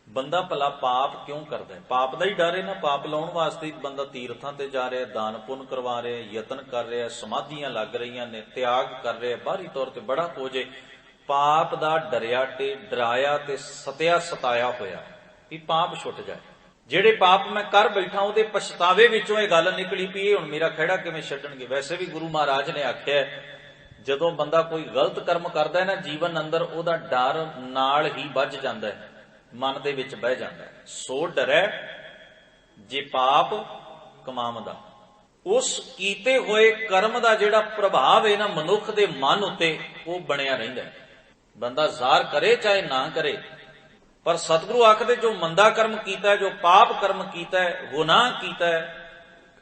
ਬੰਦਾ ਭਲਾ ਪਾਪ ਕਿਉਂ ਕਰਦਾ ਹੈ? ਪਾਪ ਦਾ ਹੀ ਡਰ ਹੈ ਨਾ। ਪਾਪ ਲਾਉਣ ਵਾਸਤੇ ਬੰਦਾ ਤੀਰਥਾਂ ਤੇ ਜਾ ਰਿਹਾ, ਦਾਨ ਪੁੰਨ ਕਰਵਾ ਰਿਹਾ, ਯਤਨ ਕਰ ਰਿਹਾ, ਸਮਾਧੀਆਂ ਲੱਗ ਰਹੀਆਂ ਨੇ, ਤਿਆਗ ਕਰ ਰਿਹਾ, ਬਾਹਰੀ ਤੌਰ ਤੇ ਬੜਾ ਕੁਝ ਹੈ। ਪਾਪ ਦਾ ਡਰਿਆ ਤੇ ਡਰਾਇਆ ਤੇ ਸਤਿਆ ਸਤਾਇਆ ਹੋਇਆ ਵੀ ਪਾਪ ਛੁੱਟ ਜਾਏ। ਜਿਹੜੇ ਪਾਪ ਮੈਂ ਕਰ ਬੈਠਾ ਉਹਦੇ ਪਛਤਾਵੇ ਵਿੱਚੋਂ ਇਹ ਗੱਲ ਨਿਕਲੀ ਵੀ ਇਹ ਹੁਣ ਮੇਰਾ ਖਹਿੜਾ ਕਿਵੇਂ ਛੱਡਣਗੇ। ਵੈਸੇ ਵੀ ਗੁਰੂ ਮਹਾਰਾਜ ਨੇ ਆਖਿਆ ਜਦੋਂ ਬੰਦਾ ਕੋਈ ਗਲਤ ਕਰਮ ਕਰਦਾ ਹੈ ਨਾ, ਜੀਵਨ ਅੰਦਰ ਉਹਦਾ ਡਰ ਨਾਲ ਹੀ ਵੱਜ ਜਾਂਦਾ ਹੈ, ਮਨ ਦੇ ਵਿੱਚ ਬਹਿ ਜਾਂਦਾ ਹੈ। ਸੋ ਡਰੈ ਜੇ ਪਾਪ ਕਮਾਵਦਾ। ਉਸ ਕੀਤੇ ਹੋਏ ਕਰਮ ਦਾ ਜਿਹੜਾ ਪ੍ਰਭਾਵ ਹੈ ਨਾ ਮਨੁੱਖ ਦੇ ਮਨ ਉੱਤੇ, ਉਹ ਬਣਿਆ ਰਹਿੰਦਾ ਹੈ। ਬੰਦਾ ਜ਼ਾਹਰ ਕਰੇ ਚਾਹੇ ਨਾ ਕਰੇ, ਪਰ ਸਤਿਗੁਰੂ ਆਖਦੇ ਜੋ ਮੰਦਾ ਕਰਮ ਕੀਤਾ, ਜੋ ਪਾਪ ਕਰਮ ਕੀਤਾ, ਗੁਨਾਹ ਕੀਤਾ,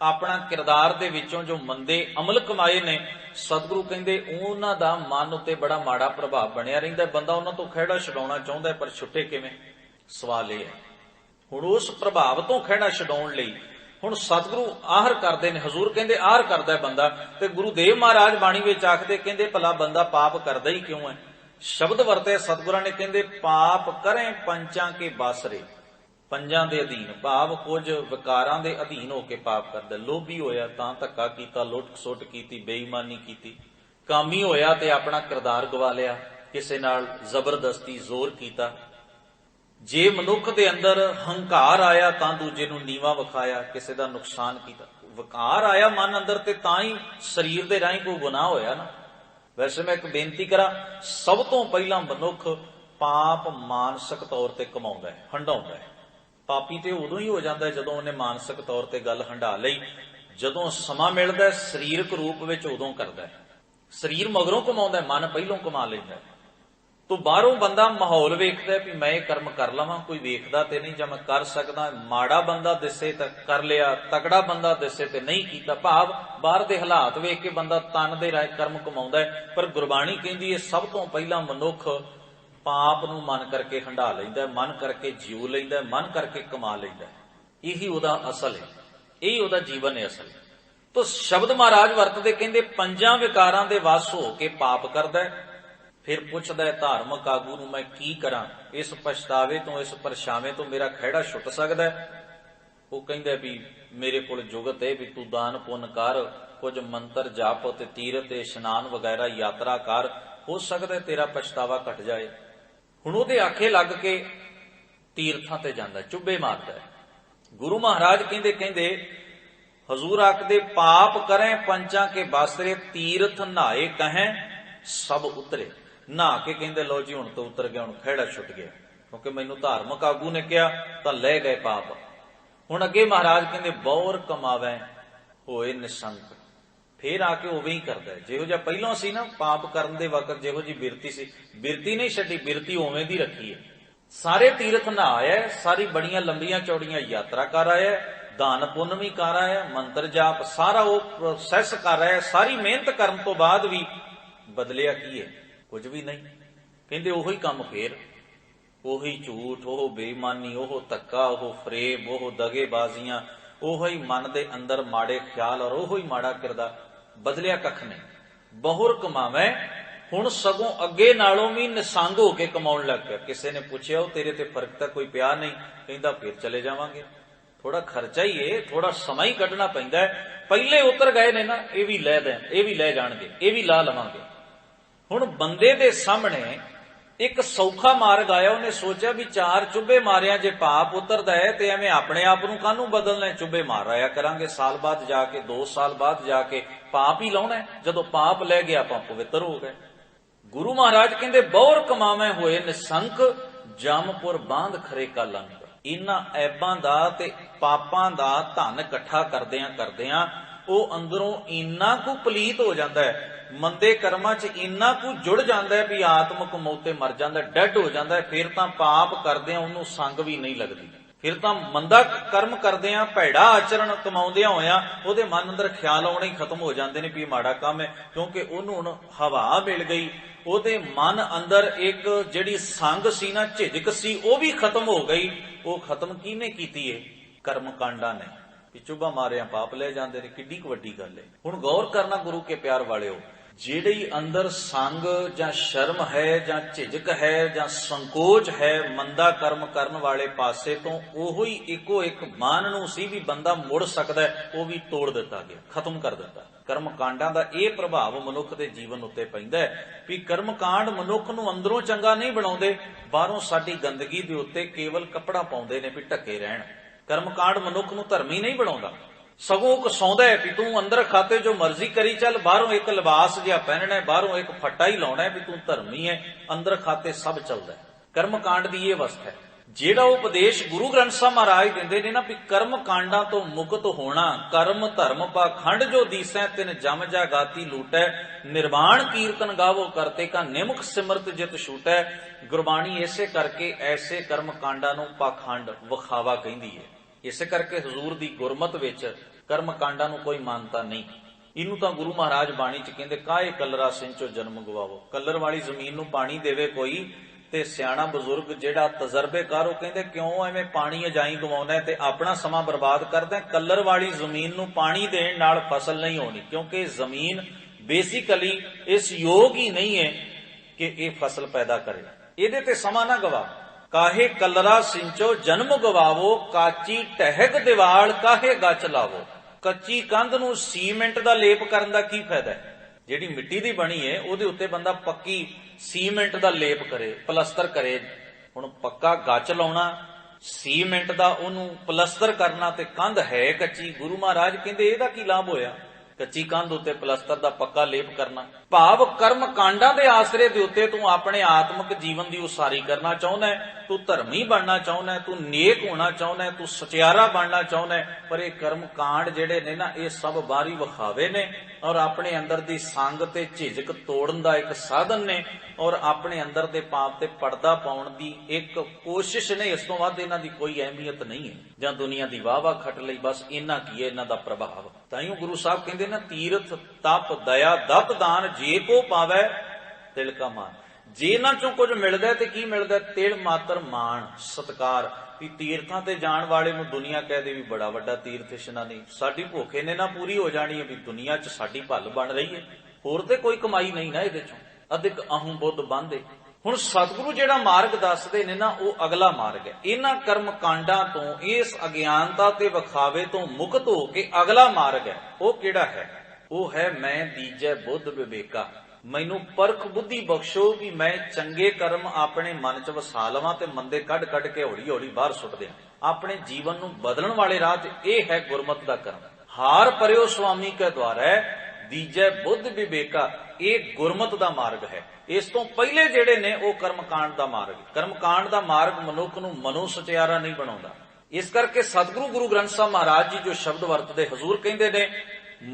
ਆਪਣਾ ਕਿਰਦਾਰ ਦੇ ਵਿੱਚੋਂ ਜੋ ਮੰਦੇ ਅਮਲ ਕਮਾਏ ਨੇ, ਸਤਿਗੁਰੂ ਕਹਿੰਦੇ ਉਹਨਾਂ ਦਾ ਮਨ ਉੱਤੇ ਬੜਾ ਮਾੜਾ ਪ੍ਰਭਾਵ ਬਣਿਆ ਰਹਿੰਦਾ। ਬੰਦਾ ਉਹਨਾਂ ਤੋਂ ਖਹਿੜਾ ਛਡਾਉਣਾ ਚਾਹੁੰਦਾ, ਪਰ ਛੁੱਟੇ ਕਿਵੇਂ? ਸਵਾਲ ਇਹ ਹੈ। ਹੁਣ ਉਸ ਪ੍ਰਭਾਵ ਤੋਂ ਖਹਿੜਾ ਛਡਾਉਣ ਲਈ ਹੁਣ ਸਤਿਗੁਰੂ ਆਹਰ ਕਰਦੇ ਨੇ। ਹਜ਼ੂਰ ਕਹਿੰਦੇ ਆਹਰ ਕਰਦਾ ਬੰਦਾ, ਤੇ ਗੁਰੂ ਦੇਵ ਮਹਾਰਾਜ ਬਾਣੀ ਵਿੱਚ ਆਖਦੇ ਕਹਿੰਦੇ ਭਲਾ ਬੰਦਾ ਪਾਪ ਕਰਦਾ ਹੀ ਕਿਉਂ ਹੈ? ਸ਼ਬਦ ਵਰਤੇ ਸਤਿਗੁਰਾਂ ਨੇ, ਕਹਿੰਦੇ ਪਾਪ ਕਰੇ ਪੰਚਾਂ ਕੇ ਬਾਸਰੇ। ਪੰਜਾਂ ਦੇ ਅਧੀਨ, ਭਾਵ ਕੁਝ ਵਿਕਾਰਾਂ ਦੇ ਅਧੀਨ ਹੋ ਕੇ ਪਾਪ ਕਰਦਾ। ਲੋਭੀ ਹੋਇਆ ਤਾਂ ਧੱਕਾ ਕੀਤਾ, ਲੁੱਟ ਖਸੁੱਟ ਕੀਤੀ, ਬੇਈਮਾਨੀ ਕੀਤੀ। ਕਾਮੀ ਹੋਇਆ ਤੇ ਆਪਣਾ ਕਿਰਦਾਰ ਗਵਾ ਲਿਆ, ਕਿਸੇ ਨਾਲ ਜ਼ਬਰਦਸਤੀ ਜ਼ੋਰ ਕੀਤਾ। ਜੇ ਮਨੁੱਖ ਦੇ ਅੰਦਰ ਹੰਕਾਰ ਆਇਆ ਤਾਂ ਦੂਜੇ ਨੂੰ ਨੀਵਾਂ ਵਿਖਾਇਆ, ਕਿਸੇ ਦਾ ਨੁਕਸਾਨ ਕੀਤਾ। ਵਿਕਾਰ ਆਇਆ ਮਨ ਅੰਦਰ ਤੇ ਤਾਂ ਹੀ ਸਰੀਰ ਦੇ ਰਾਹੀਂ ਕੋਈ ਗੁਨਾਹ ਹੋਇਆ ਨਾ। ਵੈਸੇ ਮੈਂ ਇੱਕ ਬੇਨਤੀ ਕਰਾਂ, ਸਭ ਤੋਂ ਪਹਿਲਾਂ ਮਨੁੱਖ ਪਾਪ ਮਾਨਸਿਕ ਤੌਰ ਤੇ ਕਮਾਉਂਦਾ ਹੈ, ਹੰਡਾਉਂਦਾ ਹੈ। ਪਾਪੀ ਤੇ ਉਦੋਂ ਹੀ ਹੋ ਜਾਂਦਾ ਜਦੋਂ ਉਹਨੇ ਮਾਨਸਿਕ ਤੌਰ ਤੇ ਗੱਲ ਹੰਡਾ ਲਈ। ਜਦੋਂ ਸਮਾਂ ਮਿਲਦਾ ਸਰੀਰਕ ਰੂਪ ਵਿੱਚ ਉਦੋਂ ਕਰਦਾ ਹੈ। ਸਰੀਰ ਮਗਰੋਂ ਕਮਾਉਂਦਾ, ਮਨ ਪਹਿਲੋਂ ਕਮਾ ਲੈਂਦਾ। ਤੋ ਬਾਹਰੋਂ ਬੰਦਾ ਮਾਹੌਲ ਵੇਖਦਾ ਵੀ ਮੈਂ ਇਹ ਕਰਮ ਕਰ ਲਵਾਂ, ਕੋਈ ਵੇਖਦਾ ਤੇ ਨਹੀਂ, ਜਾਂ ਮੈਂ ਕਰ ਸਕਦਾ। ਮਾੜਾ ਬੰਦਾ ਦਿਸੇ ਤਾਂ ਕਰ ਲਿਆ, ਤਕੜਾ ਬੰਦਾ ਦਿਸੇ ਤੇ ਨਹੀਂ ਕੀਤਾ। ਭਾਵ ਬਾਹਰ ਦੇ ਹਾਲਾਤ ਵੇਖ ਕੇ ਬੰਦਾ ਤਨ ਦੇ ਰਾਏ ਕਰਮ ਕਮਾਉਂਦਾ ਹੈ। ਪਰ ਗੁਰਬਾਣੀ ਕਹਿੰਦੀ ਹੈ ਸਭ ਤੋਂ ਪਹਿਲਾਂ ਮਨੁੱਖ ਪਾਪ ਨੂੰ ਮਨ ਕਰਕੇ ਹੰਡਾ ਲੈਂਦਾ, ਮਨ ਕਰਕੇ ਜਿਉ ਲੈਂਦਾ, ਮਨ ਕਰਕੇ ਕਮਾ ਲੈਂਦਾ। ਇਹੀ ਉਹਦਾ ਅਸਲ ਹੈ, ਇਹੀ ਉਹਦਾ ਜੀਵਨ ਹੈ ਅਸਲ। तो शब्द महाराज वरतदे कहंदे पंजां विकारां दे वस हो के पाप करदा है। फिर पुछदा है धार्मिक आगू नूं मैं की करां, इस पछतावे तो इस परछावे तो मेरा खैड़ा छुट सकदा है। वो कहंदा भी मेरे कोल जुगत है भी तू दान पुन कर, कुछ मंत्र जाप ते तीरथ इशनान वगैरह यात्रा कर, हो सकदा है तेरा पछतावा घट जाए। हुण उहदे आखे लग के तीर्थां ते जांदा, चुब्बे मारदा है। गुरु महाराज कहंदे कहंदे हजूर आखदे पाप करें पंचां के बासरे, तीर्थ नहाए कहें सब उतरे। नहा के कहंदे लो जी हुण तो उतर गया, हुण खैड़ा छुट गया, क्योंकि मैनू धार्मिक आगू ने कहा तां लै गए पाप। हुण अगे महाराज कहंदे बौर कमावै होए निसंक। फिर आके उवें ही करदा है जिहो जिहा पहिलों सी ना, पाप करन दे वक्त जिहो जी बिरती सी, बिरती नहीं छड्डी, बिरती उवें दी रखी है। सारे तीर्थ नहा आया, सारी बड़ियां लंबियां चौड़ियां यात्रा कर आया, दान पुण्य भी कर आया, मंत्र जाप सारा वो प्रोसैस कर रहा है। सारी मेहनत करने तो बाद भी बदलिया की है? कुछ भी नहीं। कहंदे ओही काम फिर, ओही झूठ, ओह बेईमानी, ओह धक्का, ओह फरेब, ओह दगेबाजियां, ओही मन दे अंदर माड़े ख्याल और ओही माड़ा किरदार, बदलिया कख नहीं। बहुर कमावे हुण सगों अगे नालों भी निसंग होके कमाउण लग पिया। किसी ने पूछया तेरे ते फर्क तां कोई पिया नहीं? कहंदा फिर चले जावांगे, थोड़ा खर्चा ही है, थोड़ा समय ही कढना पैंदा है। पहले उतर गए ने ना, ये भी लै दें, ये भी लै जाणगे, ये भी ला लवांगे। हुण बंदे दे सामने एक सौखा मार्ग आया, उन्हें सोचा भी चार चुब्बे मारिया जे पाप उतरदा है ते एवें अपने आप नूं काहनूं बदलना है, चुब्बे मार आया करांगे, साल बाद जाके 2 साल बाद जाके पाप ही लाउणा है। जदों पाप लै गया आपां पवित्र हो गए। गुरु महाराज कहंदे बौर कमावे होए निसंक, जामपुर बांध खरे का लंक। इन्हां ऐबां दा ते पापां दा धन इकट्ठा करदियां ਉਹ ਅੰਦਰੋਂ ਇੰਨਾ ਕੁ ਪਲੀਤ ਹੋ ਜਾਂਦਾ ਹੈ, ਮੰਦੇ ਕਰਮਾਂ 'ਚ ਇੰਨਾ ਕੁ ਜੁੜ ਜਾਂਦਾ ਹੈ ਵੀ ਆਤਮਕ ਮੌਤ ਤੇ ਮਰ ਜਾਂਦਾ, ਡੈਡ ਹੋ ਜਾਂਦਾ ਹੈ। ਫਿਰ ਤਾਂ ਪਾਪ ਕਰਦੇ ਆ ਉਹਨੂੰ ਸੰਗ ਵੀ ਨਹੀਂ ਲੱਗਦੀ। ਫਿਰ ਤਾਂ ਮੰਦਾ ਕਰਮ ਕਰਦੇ ਆ, ਭੈੜਾ ਆਚਰਣ ਕਮਾਉਂਦਿਆਂ ਹੋਇਆਂ ਉਹਦੇ ਮਨ ਅੰਦਰ ਖਿਆਲ ਆਉਣੇ ਹੀ ਖਤਮ ਹੋ ਜਾਂਦੇ ਨੇ ਵੀ ਇਹ ਮਾੜਾ ਕੰਮ ਹੈ, ਕਿਉਂਕਿ ਉਹਨੂੰ ਹੁਣ ਹਵਾ ਮਿਲ ਗਈ। ਉਹਦੇ ਮਨ ਅੰਦਰ ਇੱਕ ਜਿਹੜੀ ਸੰਗ ਸੀ ਨਾ, ਝਿਜਕ ਸੀ, ਉਹ ਵੀ ਖਤਮ ਹੋ ਗਈ। ਉਹ ਖਤਮ ਕਿਹਨੇ ਕੀਤੀ ਹੈ? ਕਰਮ ਕਾਂਡਾਂ ਨੇ। चुब्बा मारिया पाप ले जाते ने, किड्डी वड्डी गल है। हुण गौर करना गुरु के प्यार वालिओ, ਜਿਹੜੀ अंदर संग ਜਾਂ शर्म है ਜਾਂ झिझक है ਜਾਂ संकोच है मंदा कर्म करन वाले पासे तो ओहो ही इको एक मान नूं सी भी बंदा मुड़ सकदा है, वो भी तोड़ दिता गया, खत्म कर दिता। कर्म कांडां दा इह प्रभाव मनुख दे जीवन उत्ते पैंदा है भी कर्म कांड मनुख नूं अंदरों चंगा नहीं बनाउंदे, बाहरों साडी गंदगी दे उत्ते केवल कपड़ा पाउंदे ने भी ढके रहण। कर्मकांड मनुख नूं धर्मी नहीं बनाउंदा, सगों कसौंदा है भी तू अंदर खाते जो मर्जी करी चल, बाहरों एक लिबास जिहा पहनना है, बाहरों एक फट्टा ही लाउणा है भी तू धर्मी है, अंदर खाते सब चलदा है। कर्मकांड दी ये अवस्था है। ਜਿਹੜਾ उपदेश गुरु ग्रंथ साहब महाराज दिंदे ने ना भी कर्म कांडां तो मुक्त होना, कर्म धर्म पाखंड जो दीसै तिन जम जागाती लूटै, निर्वाण कीर्तन गावो करते का निमुख सिमरत जित छूटै। गुरबाणी इसे करके ऐसे कर्म कांडां नूं पाखंड विखावा कहंदी है। इसे करके हजूर दी गुरमत विच कर्म कांडां नूं कोई मानता नहीं। इनू तां गुरु महाराज बाणी च कहंदे काहे कलरा सिंचो जन्म गवावो। कलर वाली जमीन नूं पानी देवे कोई ते सियाणा बजुर्ग जिहड़ा तजर्बेकार ਉਹ ਕਹਿੰਦੇ ਕਿਉਂ ਐਵੇਂ ਪਾਣੀ ਅਜਾਈ ਗਵਾਉਣਾ ਤੇ ਆਪਣਾ ਸਮਾਂ ਬਰਬਾਦ ਕਰਦਾ। ਕਲਰ ਵਾਲੀ ਜ਼ਮੀਨ ਨੂੰ ਪਾਣੀ ਦੇਣ ਨਾਲ ਫਸਲ ਨਹੀਂ ਹੋਣੀ, ਕਿਉਂਕਿ ਜ਼ਮੀਨ ਬੇਸਿਕਲੀ ਇਸ ਯੋਗ ਹੀ ਨਹੀਂ ਹੈ ਕਿ ਇਹ ਫਸਲ ਪੈਦਾ ਕਰੇ। ਇਹਦੇ ਤੇ ਸਮਾਂ ਨਾ ਗਵਾ। ਕਾਹੇ ਕਲਰਾ ਸਿੰਚੋ ਜਨਮ ਗਵਾਵੋ, ਕਾਚੀ ਟਹਿਕ ਦੀਵਾਲ ਕਾਹੇ ਗੱਚ ਲਾਵੋ। ਕੱਚੀ ਕੰਧ ਨੂੰ ਸੀਮੈਂਟ ਦਾ ਲੇਪ ਕਰਨ ਦਾ ਕੀ ਫਾਇਦਾ ਹੈ? ਜਿਹੜੀ ਮਿੱਟੀ ਦੀ ਬਣੀ ਹੈ ਉਹਦੇ ਉੱਤੇ ਬੰਦਾ ਪੱਕੀ ਸੀਮੈਂਟ ਦਾ ਲੇਪ ਕਰੇ, ਪਲਸਤਰ ਕਰੇ। ਹੁਣ ਪੱਕਾ ਗੱਚ ਲਾਉਣਾ, ਸੀਮੈਂਟ ਦਾ ਉਹਨੂੰ ਪਲਸਤਰ ਕਰਨਾ ਤੇ ਕੰਧ ਹੈ ਕੱਚੀ। ਗੁਰੂ ਮਹਾਰਾਜ ਕਹਿੰਦੇ ਇਹਦਾ ਕੀ ਲਾਭ ਹੋਇਆ? ਕੱਚੀ ਕੰਧ ਉੱਤੇ ਪਲਸਤਰ ਦਾ ਪੱਕਾ ਲੇਪ ਕਰਨਾ। ਭਾਵ ਕਰਮ ਕਾਂਡਾਂ ਦੇ ਆਸਰੇ ਦੇ ਉੱਤੇ ਤੂੰ ਆਪਣੇ ਆਤਮਿਕ ਜੀਵਨ ਦੀ ਉਸਾਰੀ ਕਰਨਾ ਚਾਹੁੰਦਾ ਹੈ, ਤੂੰ ਧਰਮੀ ਬਣਨਾ ਚਾਹੁੰਦਾ ਹੈ, ਤੂੰ ਨੇਕ ਹੋਣਾ ਚਾਹੁੰਦਾ ਹੈ, ਤੂੰ ਸਚਿਆਰਾ ਬਣਨਾ ਚਾਹੁੰਦਾ ਹੈ। ਪਰ ਇਹ ਕਰਮ ਕਾਂਡ ਜਿਹੜੇ ਨੇ ਨਾ, ਇਹ ਸਭ ਬਾਹਰੀ ਵਿਖਾਵੇ ਨੇ ਔਰ ਆਪਣੇ ਅੰਦਰ ਦੀ ਸੰਗ ਤੇ ਝਿਜਕ ਤੋੜਨ ਦਾ ਇੱਕ ਸਾਧਨ ਨੇ ਔਰ ਆਪਣੇ ਅੰਦਰ ਦੇ ਪਾਪ ਤੇ ਪਰਦਾ ਪਾਉਣ ਦੀ ਇੱਕ ਕੋਸ਼ਿਸ਼ ਨੇ। ਇਸ ਤੋਂ ਵੱਧ ਇਹਨਾਂ ਦੀ ਕੋਈ ਅਹਿਮੀਅਤ ਨਹੀਂ ਹੈ। ਜਾਂ ਦੁਨੀਆ ਦੀ ਵਾਹ ਖੱਟ ਲਈ, ਬਸ ਇੰਨਾ ਕੀ ਹੈ ਇਹਨਾਂ ਦਾ ਪ੍ਰਭਾਵ। ਤਾਈਓ ਗੁਰੂ ਸਾਹਿਬ ਕਹਿੰਦੇ ਨਾ, ਤੀਰਥ ਤਪ ਦਇਆ ਦਤ ਦਾਨ ਜੇ ਕੋ ਪਾਵੈ ਤਿਲ ਕਾ ਮਾਨ। जे इन्हां चों कुछ मिलदा है ते की मिलदा है? तिल मात्र मान सत्कार। भी तीर्थां ते जाण वाले नूं दुनिया कह दे भी बड़ा वड्डा तीर्थ इशनानी, साडी भुख इन्ने ना पूरी हो जानी है भी दुनिया च साडी भल बन रही है, होर ते कोई कमाई नहीं ना इहदे चों। अधिक अहूं बुद्ध बांधे। हुण सतगुरु जिहड़ा मार्ग दसदे ने ना वो अगला मार्ग है। इन्हां कर्म कांडां तो, इस अज्ञानता ते विखावे तो मुक्त हो के अगला मार्ग है। वो किहड़ा है? वो है मैं दीजै बुद्ध विवेका। मैनू परख बुद्धि बख्शो भी मैं चंगे कर्म अपने मन च वसा लवां ते मंदे कढ कढ के हौली हौली बाहर सुट दें। अपने जीवन नू बदलण वाले राह ते यह है गुरमत दा कर्म। हार परयो स्वामी के द्वारा दीजै बुद्ध विवेका, ये गुरमत दा मार्ग है। इस तो पहले जेड़े ने वो कर्मकांड दा मार्ग। कर्मकांड दा मार्ग मनुख नू मनो सचियारा नहीं बनाउंदा। इस करके सतगुरु गुरु ग्रंथ साहिब महाराज जी जो शब्द वरतदे, हजूर कहंदे ने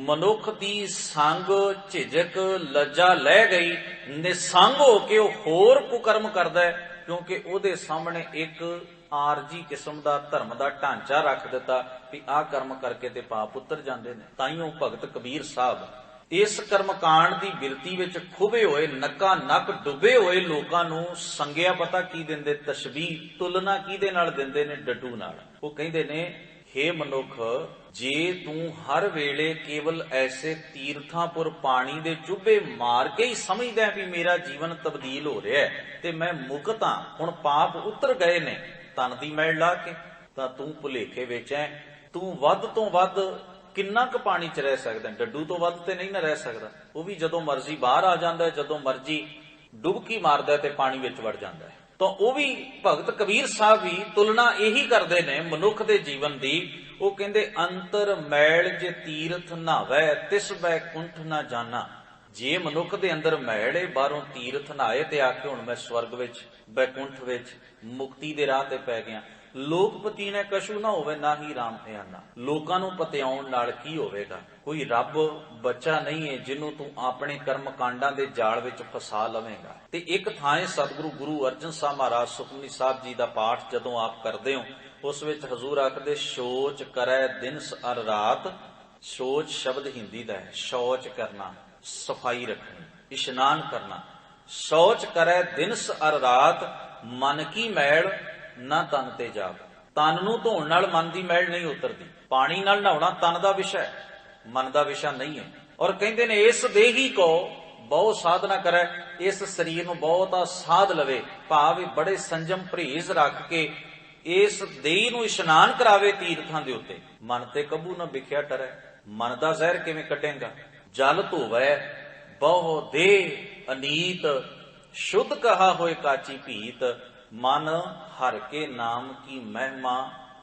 मनुख दी संग झिझक लज्जा लै गई, निसंग होके होर कुकर्म करदा है, क्योंकि ओदे सामने एक आरजी किस्म दा धर्म दा ढांचा रख दिता भी आ कर्म करके ते पाप उतर जांदे ने। ताईयों भगत कबीर साहब इस कर्मकांड दी बिरती विच खुबे होए, नक्का नक डुबे होए लोकां नूं संगिया पता की दिंदे? तशबीह, तुलना किहदे नाल दिंदे ने? डड्डू नाल। वो कहंदे ने हे मनुख, जे तू हर वेले केवल ऐसे तीर्थापुर पानी दे चुभे मार के ही समझदा है भी मेरा जीवन तब्दील हो रहा है ते मैं मुक्त हां, हुण पाप उतर गए ने तन दी मैल ला के, तां तू भुलेखे विच है। तू वध तो वध किन्ना क पानी च रह सकदा? डड्डू तो वध ते नहीं ना रह सकदा। वो भी जदों मर्जी बाहर आ जांदा है, जदों मर्जी डुबकी मारदा है ते पानी विच वड़ जांदा है। तो वो भी भगत कबीर साहब भी तुलना यही करते ने मनुख के जीवन की। वो कहते अंतर मैल जे तीर्थ नहावै तिस बैकुंठ ना जाना। जे मनुख दे अंदर मैल है, बाहरों तीर्थ नहाए ते आके हुण मैं स्वर्ग विच बैकुंठ विच मुक्ति दे राह ते पै गया। लोकपति ने कशु ना होवे ना ही राम ध्याना। लोकां नूं पतिआउण नाल की होवेगा? कोई रब बच्चा नहीं है जिन्हों तू अपने कर्म कांडां दे जाल विच फसा लवेगा। ते एक थां सतगुरु गुरु अर्जन साहब महाराज सुखमनी साहब जी दा पाठ जदों आप करदे हो, उस विच हजूर आखदे शोच करै दिनस अर रात। शोच शब्द हिंदी दा है, शौच करना, सफाई रखनी, इशनान करना। शौच करै दिनस अर रात, मन की मैल ना तन ते जाग। तन नूं धोण नाल मन दी मैल नहीं उतरदी। पानी नाल नहाउणा तन दा विषय है, मन दा विषय नहीं है। और कहंदे ने इस देही को बहुत साधना करे, इस शरीर नूं बहुता साध लवे, भाव बड़े संजम परहेज रख के इस देही नूं इशनान करावे तीर्थां दे उत्ते। मन ते कबू ना विख्या टरै। मन दा जहर किवें कढेगा? जल धोवै बहु देह अनीत, शुद्ध कहा होए काची भीत। मन हर के नाम की महिमा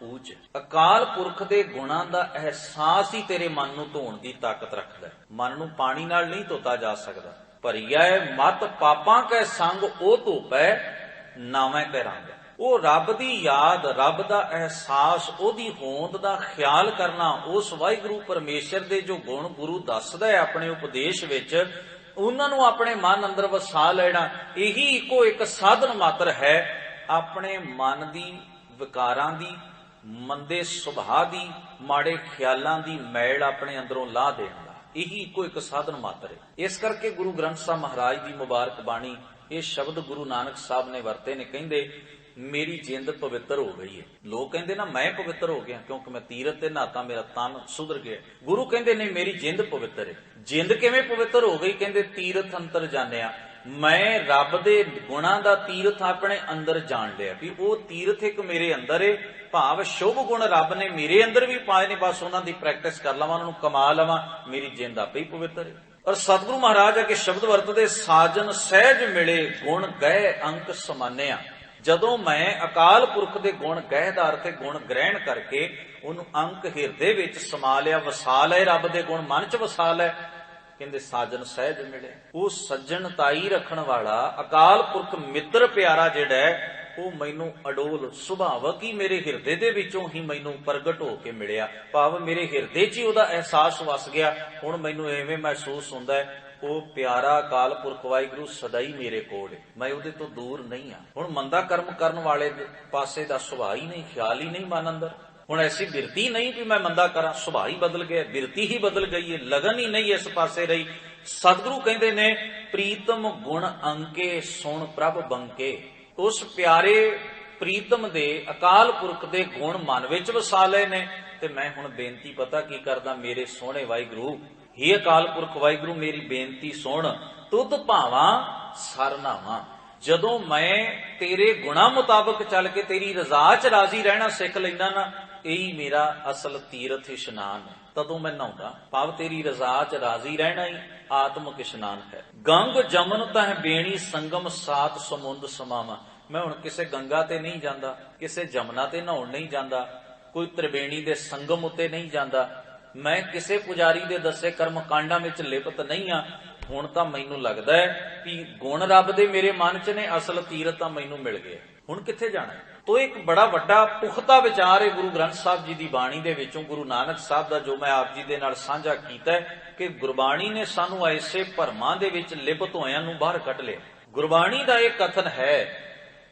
ऊच। अकाल पुरख दे गुणां दा एहसास ही तेरे मन नूं धोण दी ताकत रखदा है। मन नूं पानी नाल नहीं धोता जा सकदा। भरिया मत पापां कै संग ओ धोपै नावें कै रंग। वो रब दी याद, रब दा एहसास, ओदी होंद दा ख्याल करना, उस वाहिगुरू परमेश्वर दे जो गुण गुरु दसदा है अपने उपदेश विच, उन्हां नूं अपने मन अंदर वसा लेना, यही इको एक साधन मात्र है अपने मन दी, विकारां दी, मंदे सुभाਅ दी, माड़े ख्यालां दी मैल अपने अंदरों ला देण दा। यही इको एक साधन मात्र है। इस करके गुरु ग्रंथ साहिब महाराज दी मुबारक बाणी ये शब्द गुरु नानक साहब ने वरते ने। कहंदे मेरी जिंद पवित्र हो गई है। लोग कहंदे ना मैं पवित्र हो गया क्योंकि मैं तीरथ ते नहाता, मेरा तन सुधर गया। गुरु कहंदे नहीं मेरी जिंद पवित्र है। जिंद किवें पवित्र हो गई? कहंदे तीरथ अंतर जानिया, मैं रब दे गुणां दा तीरथ अपने अंदर जान लिया भी वो तीरथ एक मेरे अंदर है। भाव शुभ गुण रब ने मेरे अंदर भी पाए ने, बस उन्हां दी प्रैक्टिस कर लवां, उन्हां नूं कमा लवां, मेरी जिंद आपे ही पवित्र है। और सतगुरु महाराज अगे शब्द वरतदे साजन सहज मिले गुण गए अंक समान्या। जदों मैं अकाल पुरख दे गुण गहदार ते गुण ग्रहण करके उन्होंने अंक हिरदे विच समा लिया, वसा लए, रब दे गुण मन च वसा लए। कहंदे साजन सहज मिले। वो सज्जन ताई रखण वाला अकाल पुरख मित्र प्यारा जिहड़ा है वो मैनू अडोल सुभावक ही मेरे हिरदे दे विचों ही मैनू प्रगट होके मिलिया। भाव मेरे हिरदे च ही उहदा एहसास वस गया। हुण मैनू एवें महसूस हुंदा है वो प्यारा अकाल पुरख वाहिगुरू सदाई मेरे कोल है, मैं उहदे तो दूर नहीं हाँ। हुण मंदा कर्म करन वाले पासे दा सुभाव ही नहीं, ख्याल ही नहीं मन अंदर। हुण ऐसी बिरती नहीं कि मैं मंदा करा, सुभाव ही बदल गया, बिरती ही बदल गई है, लगन ही नहीं इस पासे रही सतगुरु कहते ने प्रीतम गुण अंके सुन प्रभ बंके। उस प्यारे प्रीतम दे अकाल पुरख दे गुण मन विच वसा लए ने। ते मैं हुण बेनती पता की करदा, मेरे सोहणे वाहिगुरू, हे अकाल पुरख वाहिगुरू, मेरी बेनती सुन, तुद भावां सर नावां। जदों मैं तेरे गुणा मुताबक चल के तेरी रजा च राजी रहना सिख लैंदा ना, यही मेरा असल तीरथ इशनान है। तदों मैं नहाउंदा, भाव तेरी रजा च राजी रहना ही आत्मक इशनान है। गंग जमन तह बेणी संगम सात समुंद समावा। मैं हुण किसे गंगा ते नहीं जांदा, किसे जमुना ते नहाउण नहीं जांदा, कोई त्रिवेणी दे संगम उत्ते नहीं जांदा, मैं किसे पुजारी दे दसे कर्म कांडां विच लिप्त नहीं हां। हुण तां मैनूं लगदा है कि गुण रब दे मेरे मन च ने, असल तीरथ तां मैनूं मिल गया, हुण कित्थे जाना है। तो एक बड़ा वड्डा पुख्ता विचार है गुरु ग्रंथ साहब जी दी बाणी दे विचों, गुरु नानक साहब दा, जो मैं आप जी दे नाल साझा कीता है कि गुरबाणी ने सानूं ऐसे भरमां दे विच लिप्त होइआं नूं बाहर कढ लिया। गुरबाणी दा एक कथन है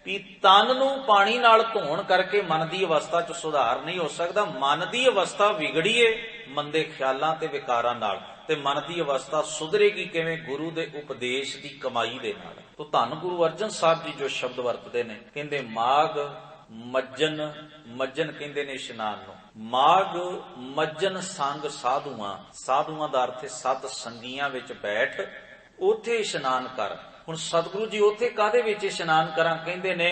कि तन नूं पानी नाल धोण करके मन दी अवस्था च सुधार नहीं हो सकदा। मन दी अवस्था विगड़ीए मंदे ख्यालां ते विकारां नाल, ते मन की अवस्था सुधरेगी किवें? गुरु दे उपदेश की कमाई दे नाल। तो धन गुरु अर्जन साहब जी जो शब्द वरतदे ने, कहंदे माग मज्जन, मज्जन कहंदे ने इशनान नूं, माग मज्जन संग साधुआं। साधुआं दा अर्थ है सत संगियां विच बैठ उथे इशनान कर। हुण सतगुरु जी उथे काहदे विच इशनान करां? कहंदे ने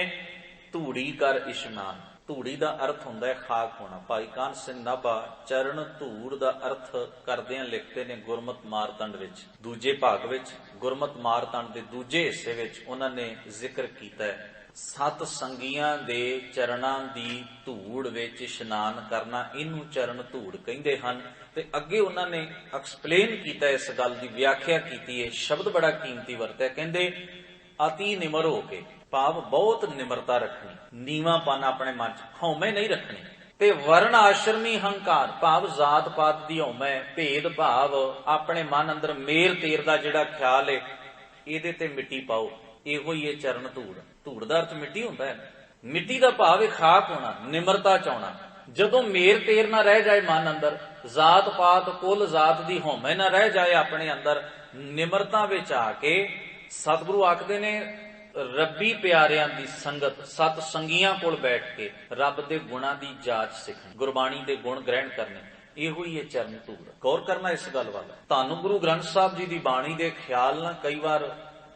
धूड़ी कर इशनान। धूड़ी का अर्थ हुंदा है खाक होना। भाई कान सिंह नाभा चरण धूड़ का अर्थ करदिआं लिखते ने गुरमत मारतंड विच, दूजे भाग विच गुरमत मारतंड के दूजे हिस्से विच उन्हां ने जिक्र कीता है सत संगियां दे चरणां दी धूड़ विच इशनान करना, इनू चरण धूड़ कहिंदे हन। ते अगे उन्हां ने एक्सप्लेन कीता, इस गल की व्याख्या कीती है, शब्द बड़ा कीमती वरतया। कहंदे अति निमर हो के, भाव बहुत निमरता रखनी, नीवापन अपने मन च, हौमे नहीं रखनी। ते वर्ण आश्रमी हंकार, भाव जात पात दी हौमे, भेद भाव अपने मन अंदर मेर तेर दा जिहड़ा ख्याल है इहदे ते मिट्टी पाओ। इहो ही है चरण धूड़। धूड़ दा अर्थ मिट्टी हुंदा है। मिट्टी दा भाव है खाक होना, निमरता च आउणा। जदों मेर तेर ना रह जाए मन अंदर, जात पात कुल जात दी हौमे ना रह जाए अपने अंदर, निमरता विच आके सतगुरु आखदे ने रब्बी प्यारियां दी संगत, सत संगियां कोल बैठ के रब दे गुणां दी जाच सीखनी, गुरबाणी दे गुण ग्रहण करने। इहो ही है चरण धूड़। गौर करना इस गल वाल। तानू गुरु ग्रंथ साहब जी दी बाणी दे ख्याल ना कई बार